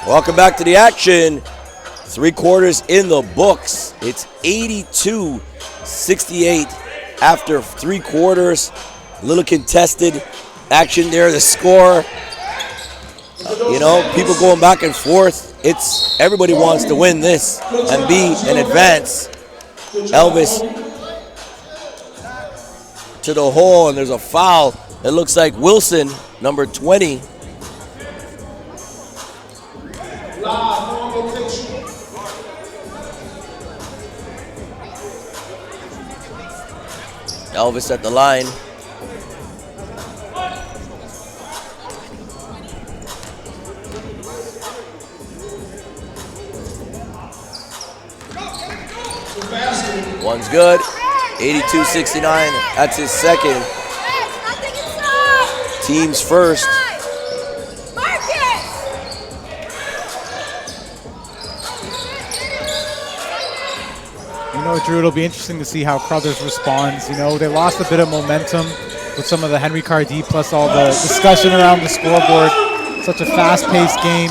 Welcome back to the action. 3 quarters in the books. It's 82-68 after 3 quarters. A little contested action there. The score, people going back and forth. It's everybody wants to win this and be in advance. Elvis to the hole, and there's a foul. It looks like Wilson, number 20. Elvis at the line. One's good. 82-69. That's his second. teams first. You know, Drew, it'll be interesting to see how Crothers responds. You know, they lost a bit of momentum with some of the Henry Cardi plus all the discussion around the scoreboard. Such a fast-paced game,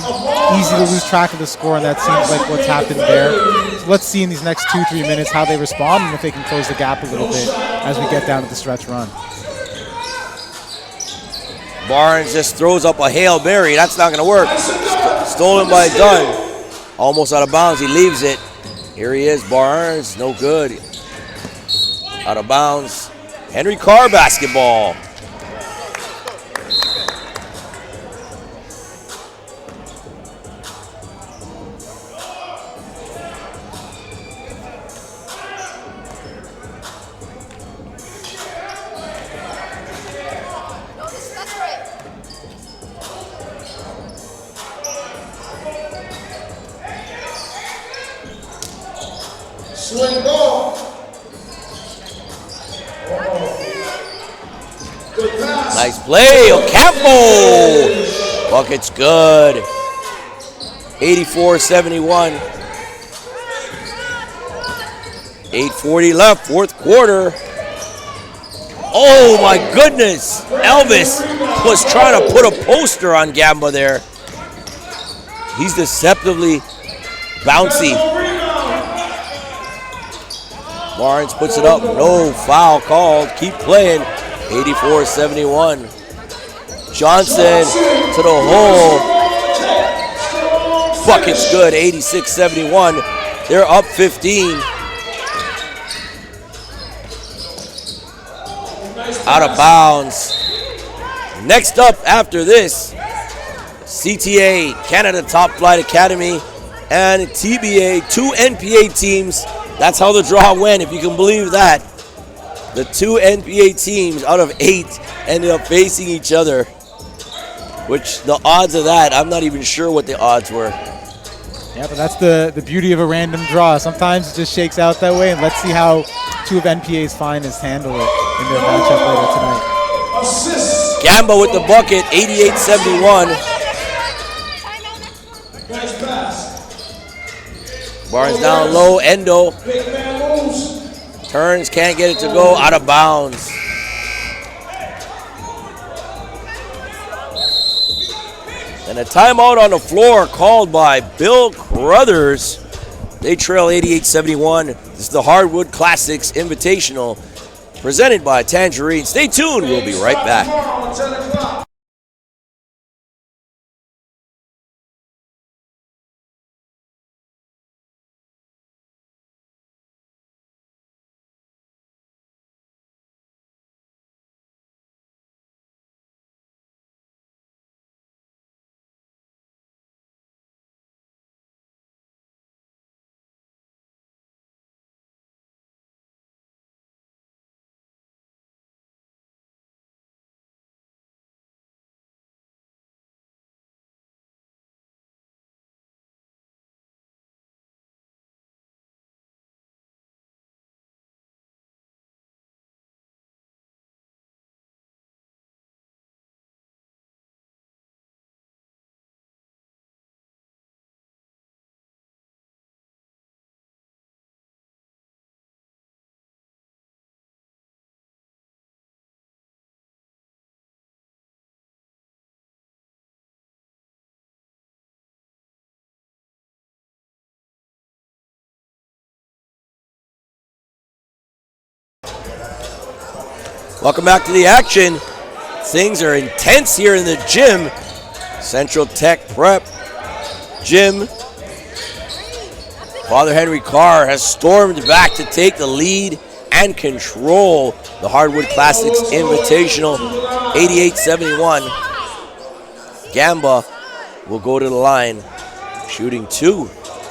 easy to lose track of the score, and that seems like what's happened there. So let's see in these next 2-3 minutes how they respond and if they can close the gap a little bit as we get down to the stretch run. Barnes just throws up a Hail Mary. That's not going to work. Stolen by Dunn. Almost out of bounds. He leaves it. Here he is, Barnes. No good. Out of bounds. Henry Carr basketball. Swing ball. Good pass. Nice play, Ocampo. Bucket's good. 84-71. 8:40 left, fourth quarter. Oh my goodness. Elvis was trying to put a poster on Gamba there. He's deceptively bouncy. Barnes puts it up, no foul called. Keep playing, 84-71. Johnson to the hole. Bucket's good, 86-71. They're up 15. Out of bounds. Next up after this, CTA, Canada Top Flight Academy, and TBA, two NPA teams. That's how the draw went, if you can believe that. The two NPA teams out of 8 ended up facing each other, which the odds of that, I'm not even sure what the odds were. Yeah, but that's the beauty of a random draw. Sometimes it just shakes out that way, and let's see how two of NPA's finest handle it in their matchup later tonight. Assist. Gamba with the bucket, 88-71. Nice pass. Barnes down low, Endo Big man moves. turns, can't get it to go, out of bounds. And a timeout on the floor called by Bill Crothers. They trail 88-71. This is the Hardwood Classix Invitational, presented by Tangerine. Stay tuned, we'll be right back. Tomorrow at 10 o'clock. Welcome back to the action. Things are intense here in the gym. Central Tech Prep Gym. Father Henry Carr has stormed back to take the lead and control the Hardwood Classix Invitational, 88-71. Gamba will go to the line, shooting 2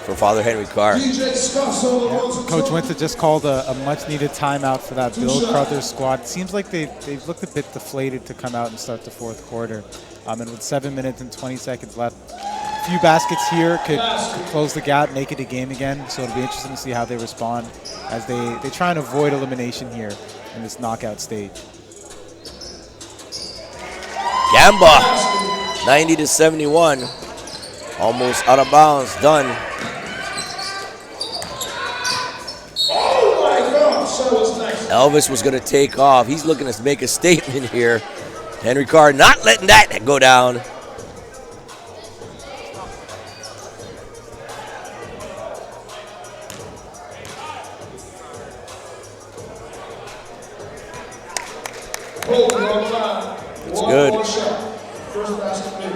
for Father Henry Carr. Coach Winter just called a much-needed timeout for that Bill Crothers squad. It seems like they've looked a bit deflated to come out and start the fourth quarter. And with 7 minutes and 20 seconds left, a few baskets here could close the gap, make it a game again. So it'll be interesting to see how they respond as they try and avoid elimination here in this knockout stage. Gamba, 90-71. Almost out of bounds, done. Oh my gosh, that was nice. Elvis was gonna take off. He's looking to make a statement here. Henry Carr not letting that go down. It's good. First basket made.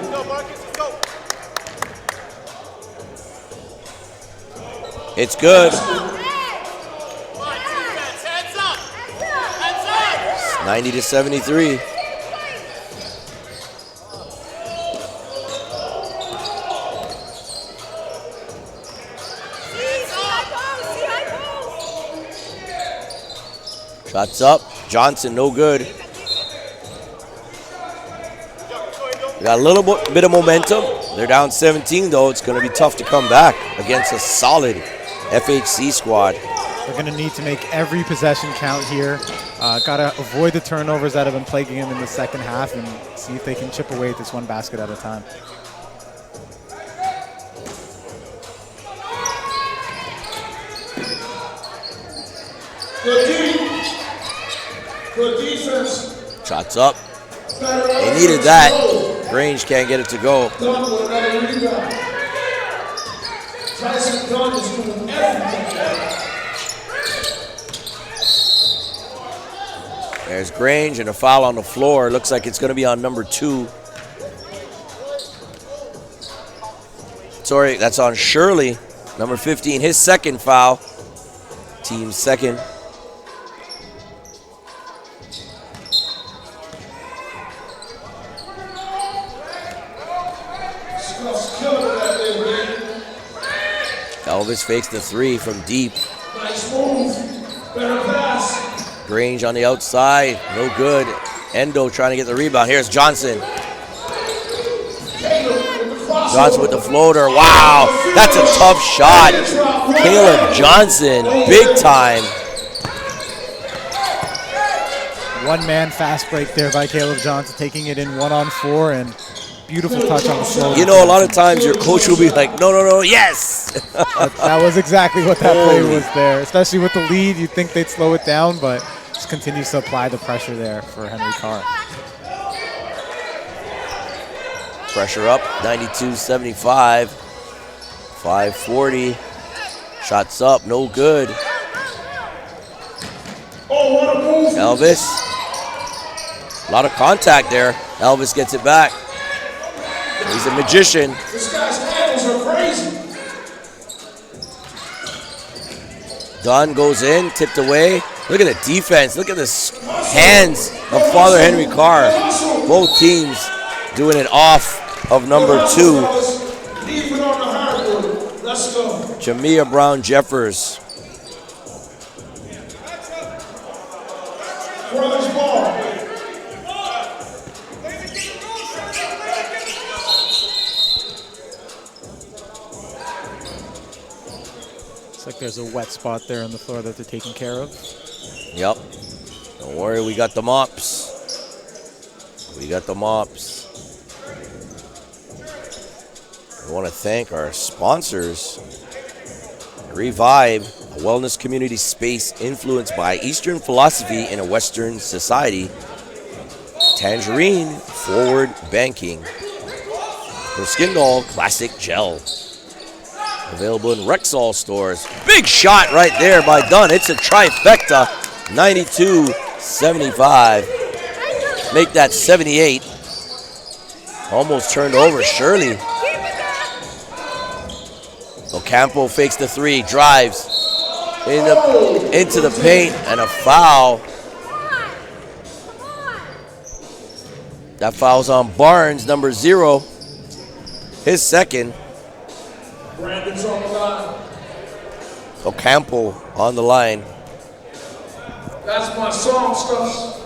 It's good. 90-73. Shots up. Johnson, no good. We got a little bit of momentum. They're down 17, though. It's going to be tough to come back against a solid FHC squad. They're going to need to make every possession count here. Got to avoid the turnovers that have been plaguing them in the second half and see if they can chip away at this one basket at a time. Good defense. Shots up. They needed that. Grange can't get it to go. Dunn with another rebound. Tyson Dunn is doing everything. There's Grange and a foul on the floor. Looks like it's going to be on number 2. Sorry, that's on Shirley. Number 15, his second foul. Team's second. Elvis fakes the 3 from deep. Nice move. Better pass. Grange on the outside, no good. Endo trying to get the rebound. Here's Johnson. Johnson with the floater. Wow, that's a tough shot. Caleb Johnson, big time. One-man fast break there by Caleb Johnson, taking it in 1-on-4 and beautiful touch on the slow. You know, a lot of times your coach will be like, no, yes. that was exactly what that play was there. Especially with the lead, you'd think they'd slow it down, but just continues to apply the pressure there for Henry Carr. Pressure up, 92-75. 5:40. Shots up, no good. Oh, what a move. Elvis. A lot of contact there. Elvis gets it back. He's a magician. This guy's handles are crazy. Dunn goes in, tipped away. Look at the defense. Look at the hands of Father Henry Carr. Both teams doing it off of number 2. Leave it on the hardwood. Let's go. Jamia Brown-Jeffers. Crothers ball. Looks like there's a wet spot there on the floor that they're taking care of. Yep. Don't worry, we got the mops. We got the mops. We want to thank our sponsors. Revive, a wellness community space influenced by Eastern philosophy in a Western society. Tangerine, forward banking. Roskindol Classic Gel. Available in Rexall stores. Big shot right there by Dunn. It's a trifecta. 92-75. Make that 78. Almost turned over Shirley. Ocampo fakes the 3, drives into the paint, and a foul. That foul's on Barnes, number 0. His second. Brandon's on the line. Ocampo on the line. That's my song stuff.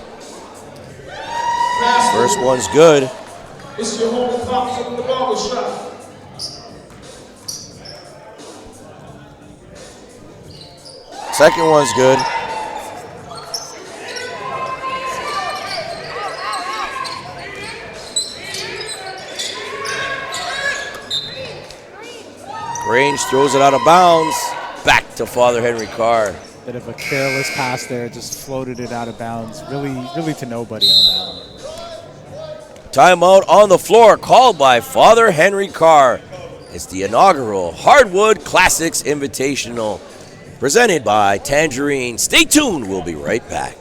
First one's good. This is your home pop from the barber shop. Second one's good. Grange throws it out of bounds. Back to Father Henry Carr. Bit of a careless pass there, just floated it out of bounds. Really to nobody on that one. Timeout on the floor called by Father Henry Carr. It's the inaugural Hardwood Classix Invitational presented by Tangerine. Stay tuned. We'll be right back.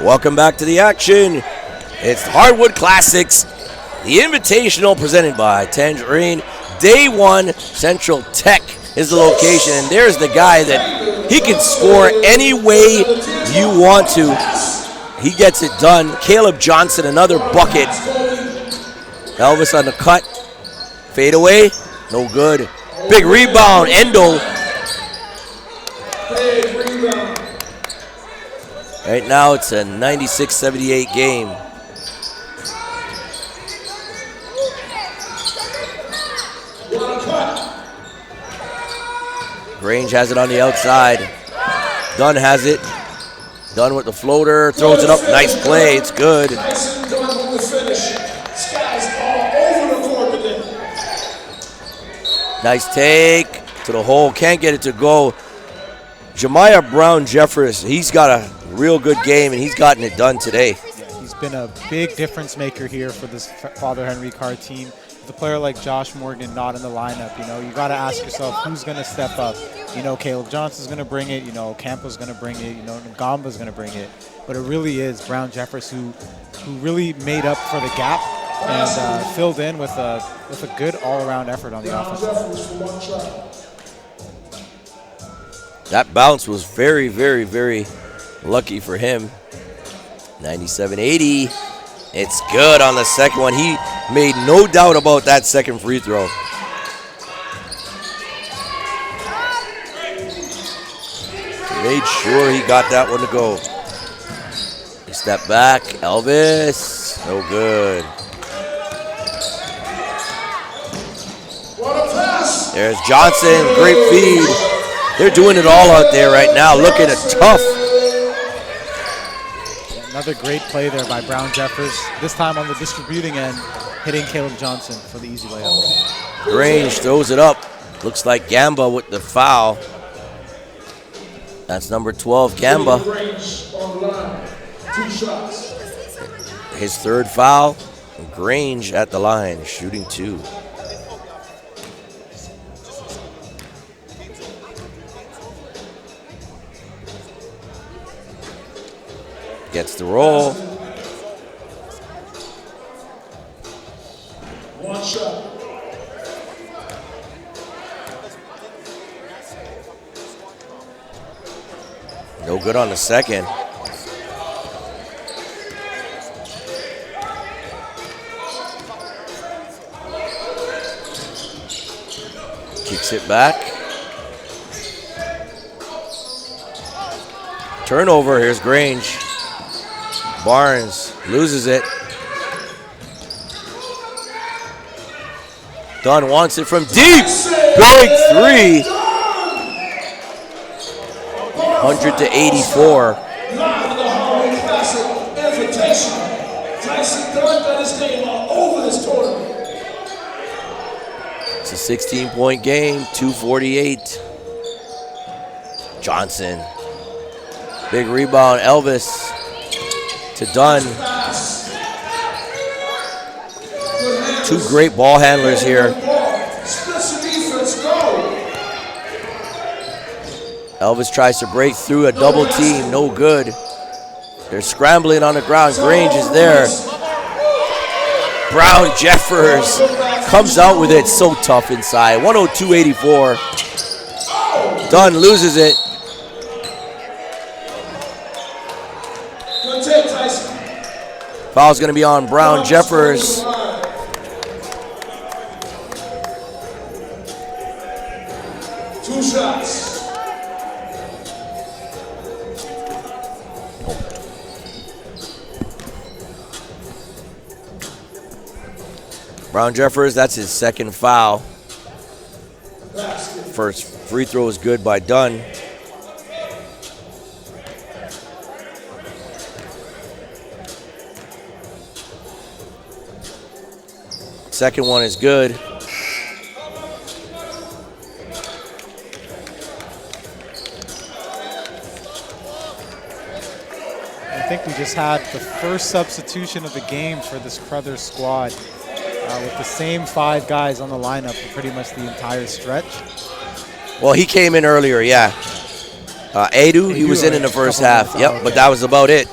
Welcome back to the action. It's Hardwood Classix, the Invitational presented by Tangerine. Day one, Central Tech is the location, and there's the guy that he can score any way you want to. He gets it done. Caleb Johnson, another bucket. Elvis on the cut. Fade away, no good. Big rebound, Endo. Right now it's a 96-78 game. Grange has it on the outside. Dunn has it. Dunn with the floater, throws it up. Nice play, it's good. Nice take to the hole, can't get it to go. Jemiah Brown-Jeffers, he's got a real good game, and he's gotten it done today. Yeah, he's been a big difference maker here for this Father Henry Carr team. With a player like Josh Morgan not in the lineup, you got to ask yourself who's going to step up. Caleb Johnson's going to bring it. Campa's going to bring it. Ngamba's going to bring it. But it really is Brown-Jeffers who really made up for the gap and filled in with a good all-around effort on the offense. That bounce was very, very, very lucky for him. 97-80. It's good on the second one. He made no doubt about that second free throw. He made sure he got that one to go. He stepped back. Elvis. No good. There's Johnson. Great feed. They're doing it all out there right now. Looking at tough. Another great play there by Brown-Jeffers. This time on the distributing end, hitting Caleb Johnson for the easy layup. Grange throws it up. Looks like Gamba with the foul. That's number 12, Gamba. His third foul. Grange at the line, shooting 2. Gets the roll. One shot. No good on the second. Kicks it back. Turnover, here's Grange. Barnes loses it. Dunn wants it from deep. Going 3. 100-84. Tyson Dunn got his name all over this tournament. It's a 16-point game, 2:48. Johnson. Big rebound, Elvis to Dunn. Two great ball handlers here. Elvis tries to break through a double team, no good. They're scrambling on the ground. Grange is there. Brown Jeffers comes out with it, so tough inside. 102-84. Dunn loses it. Foul's going to be on Brown Jeffers. Two shots. Brown Jeffers, that's his second foul. First free throw is good by Dunn. Second one is good. I think we just had the first substitution of the game for this Crothers squad with the same 5 guys on the lineup for pretty much the entire stretch. Well, he came in earlier, yeah. Adu, he was in the first half. Yep, okay. But that was about it.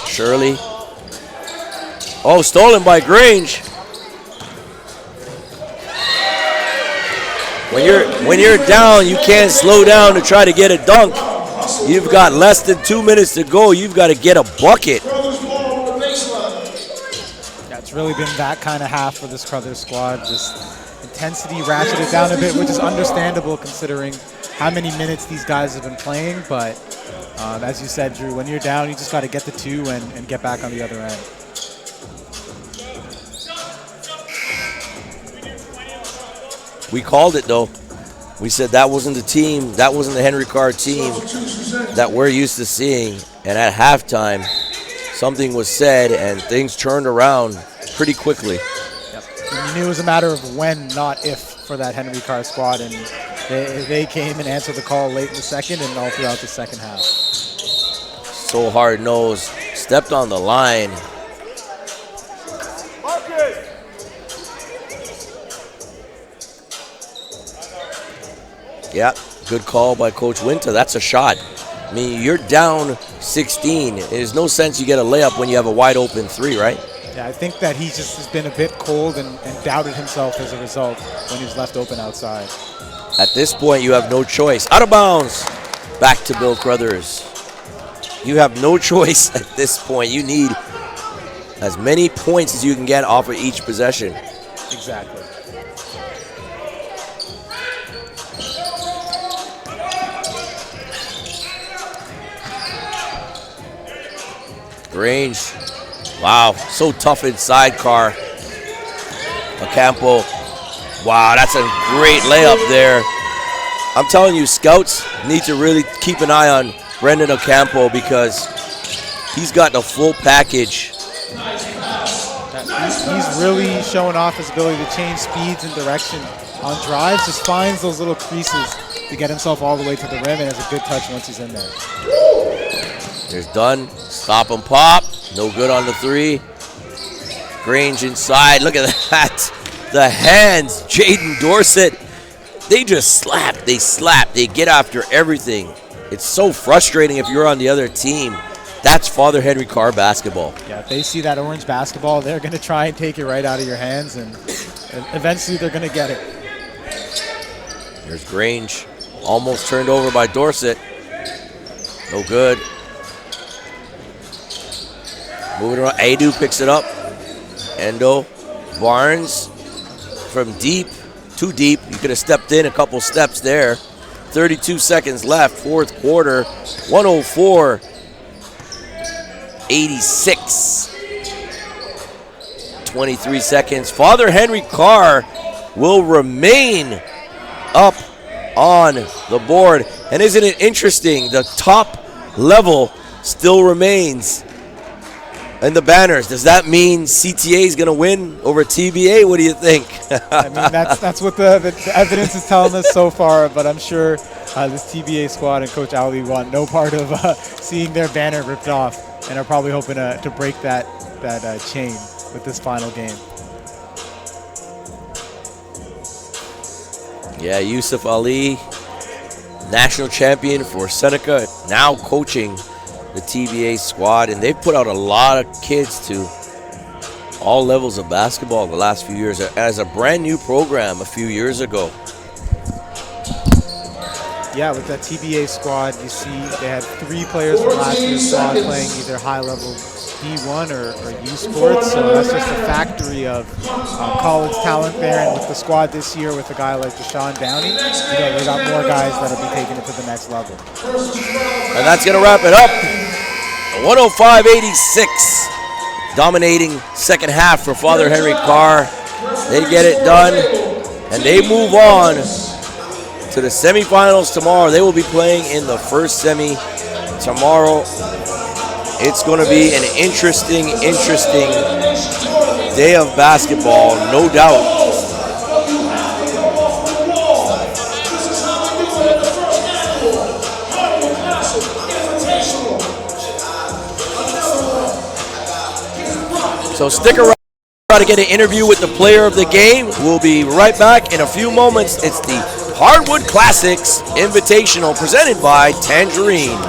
Shirley. Oh, stolen by Grange. When you're down, you can't slow down to try to get a dunk. You've got less than 2 minutes to go. You've got to get a bucket. Yeah, it's really been that kind of half for this Crothers squad. Just intensity ratcheted down a bit, which is understandable considering how many minutes these guys have been playing. But as you said, Drew, when you're down, you just got to get the 2 and get back on the other end. We called it, though. We said that wasn't the team, that wasn't the Henry Carr team that we're used to seeing. And at halftime, something was said and things turned around pretty quickly. Yep. And you knew it was a matter of when, not if, for that Henry Carr squad. And they came and answered the call late in the second and all throughout the second half. So hard-nosed, stepped on the line. Yeah, good call by Coach Winter. That's a shot. I mean, you're down 16. There's no sense you get a layup when you have a wide open 3, right? Yeah, I think that he just has been a bit cold and doubted himself as a result when he was left open outside. At this point, you have no choice. Out of bounds. Back to Bill Crothers. You have no choice at this point. You need as many points as you can get off of each possession. Exactly. Grange, wow, so tough inside, Carr. Ocampo, wow, that's a great layup there. I'm telling you, scouts need to really keep an eye on Brendan Ocampo because he's got the full package. He's really showing off his ability to change speeds and direction on drives, just finds those little creases to get himself all the way to the rim and has a good touch once he's in there. There's Dunn, stop and pop, no good on the 3. Grange inside, look at that. The hands, Jaden Dorsett, they just slap, they get after everything. It's so frustrating if you're on the other team. That's Father Henry Carr basketball. Yeah, if they see that orange basketball, they're going to try and take it right out of your hands, and eventually they're going to get it. There's Grange, almost turned over by Dorsett. No good. Moving around, Adu picks it up. Endo, Barnes from deep, too deep. You could have stepped in a couple steps there. 32 seconds left, fourth quarter, 104-86. 23 seconds. Father Henry Carr will remain up on the board. And isn't it interesting? The top level still remains in the banners. Does that mean CTA is going to win over TBA? What do you think? I mean, that's what the evidence is telling us so far, but I'm sure this TBA squad and Coach Ali want no part of seeing their banner ripped off, and are probably hoping to break that chain with this final game. Yeah, Yusuf Ali, national champion for Seneca, now coaching the TBA squad, and they've put out a lot of kids to all levels of basketball the last few years as a brand new program a few years ago. Yeah, with that TBA squad, you see they had 3 players from last year's squad playing either high-level D1 or U Sports, so that's just a factory of college talent there. And with the squad this year, with a guy like Deshaun Downey, they got more guys that'll be taking it to the next level. And that's going to wrap it up. 105-86, dominating second half for Father Henry Carr. They get it done, and they move on to the semifinals tomorrow. They will be playing in the first semi tomorrow. It's going to be an interesting day of basketball, no doubt. So stick around to get an interview with the player of the game. We'll be right back in a few moments. It's the Hardwood Classix Invitational presented by Tangerine.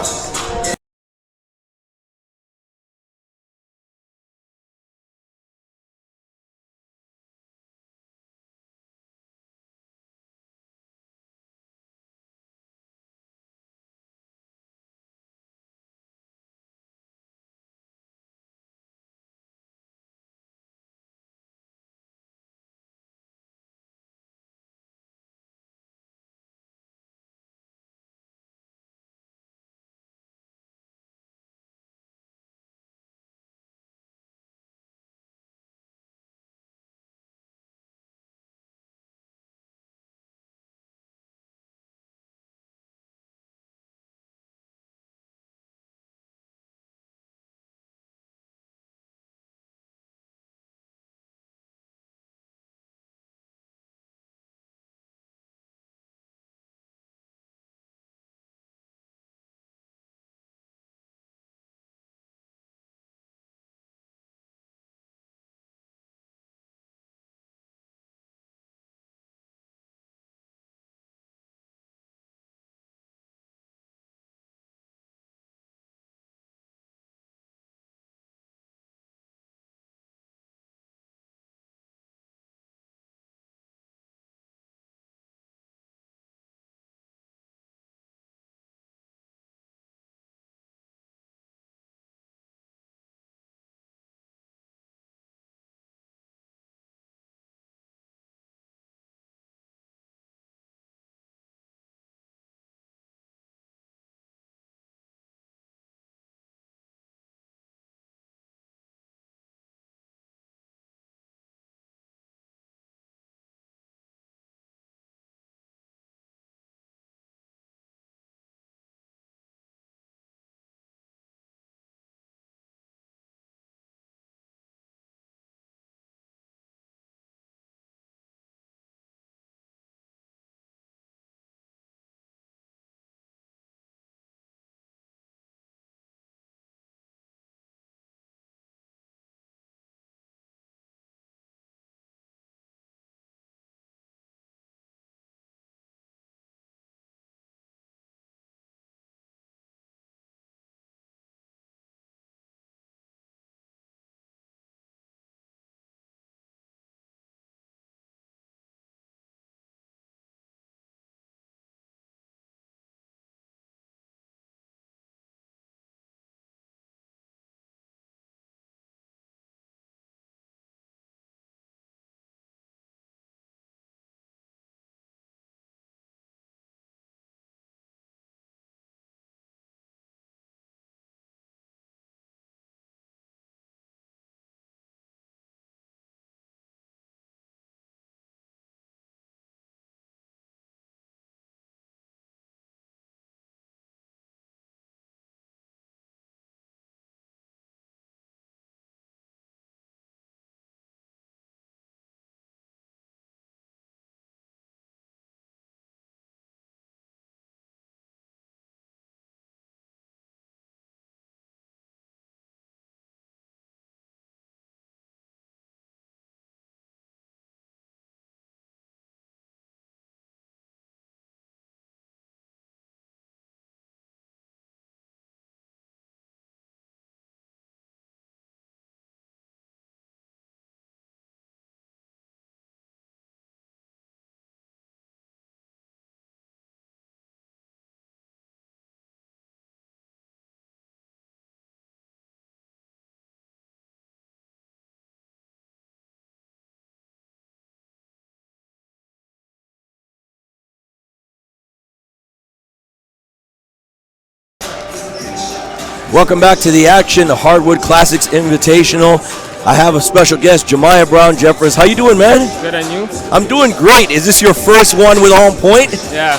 Welcome back to the action, the Hardwood Classix Invitational. I have a special guest, Jemiah Brown-Jeffers. How you doing, man? Good, and you? I'm doing great. Is this your first one with On Point? Yeah.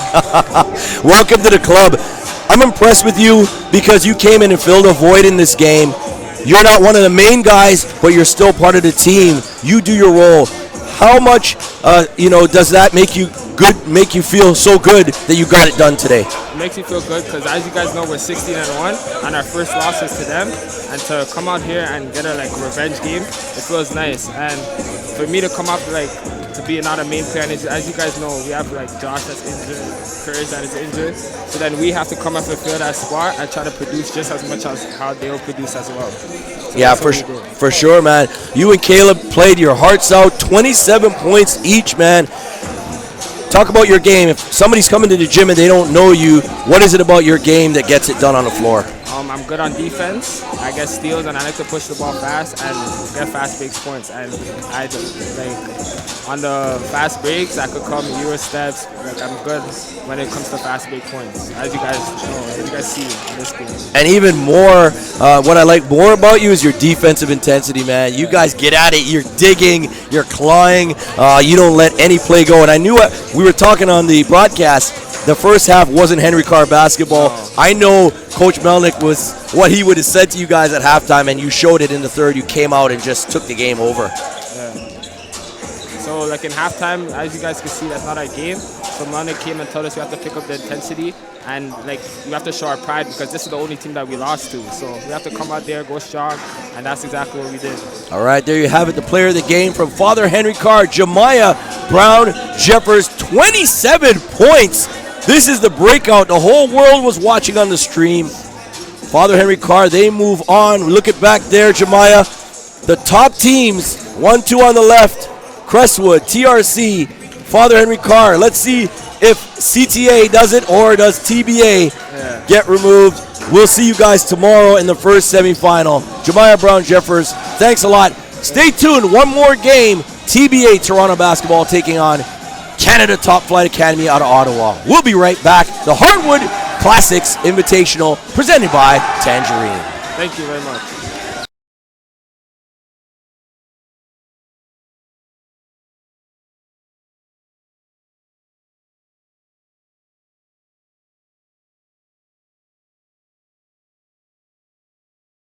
Welcome to the club. I'm impressed with you because you came in and filled a void in this game. You're not one of the main guys, but you're still part of the team. You do your role. How much, does that make you feel so good that you got it done today? It makes me feel good because, as you guys know, we're 16-1, and our first loss is to them. And to come out here and get a revenge game, it feels nice. And for me to come up to be not a main player, and as you guys know, we have Josh that's injured, Courage that is injured. So then we have to come up and fill that spot and try to produce just as much as how they'll produce as well. So yeah, for sure, man. You and Caleb played your hearts out, 27 points each, man. Talk about your game. If somebody's coming to the gym and they don't know you, what is it about your game that gets it done on the floor? I'm good on defense. I get steals and I like to push the ball fast and get fast breaks points. And I on the fast breaks, I could come Euro steps. I'm good when it comes to fast break points, as you guys know, as you guys see in this game. And even more, what I like more about you is your defensive intensity, man. You guys get at it. You're digging. You're clawing. You don't let any play go. And I knew we were talking on the broadcast. The first half wasn't Henry Carr basketball. I know Coach Melnick was what he would have said to you guys at halftime, and you showed it in the third. You came out and just took the game over. Yeah. So in halftime, as you guys can see, that's not our game. So Melnick came and told us we have to pick up the intensity, and we have to show our pride because this is the only team that we lost to. So we have to come out there, go strong, and that's exactly what we did. All right, there you have it. The player of the game from Father Henry Carr, Jemiah Brown-Jeffers, 27 points. This is the breakout. The whole world was watching on the stream. Father Henry Carr, they move on. Look at back there, Jemiah. The top teams, 1-2 on the left, Crestwood, TRC, Father Henry Carr. Let's see if CTA does it or does TBA get removed. We'll see you guys tomorrow in the first semifinal. Jemiah Brown-Jeffers, thanks a lot. Stay tuned. One more game. TBA Toronto basketball taking on Canada Top Flight Academy out of Ottawa. We'll be right back. The Hardwood Classix Invitational presented by Tangerine. Thank you very much.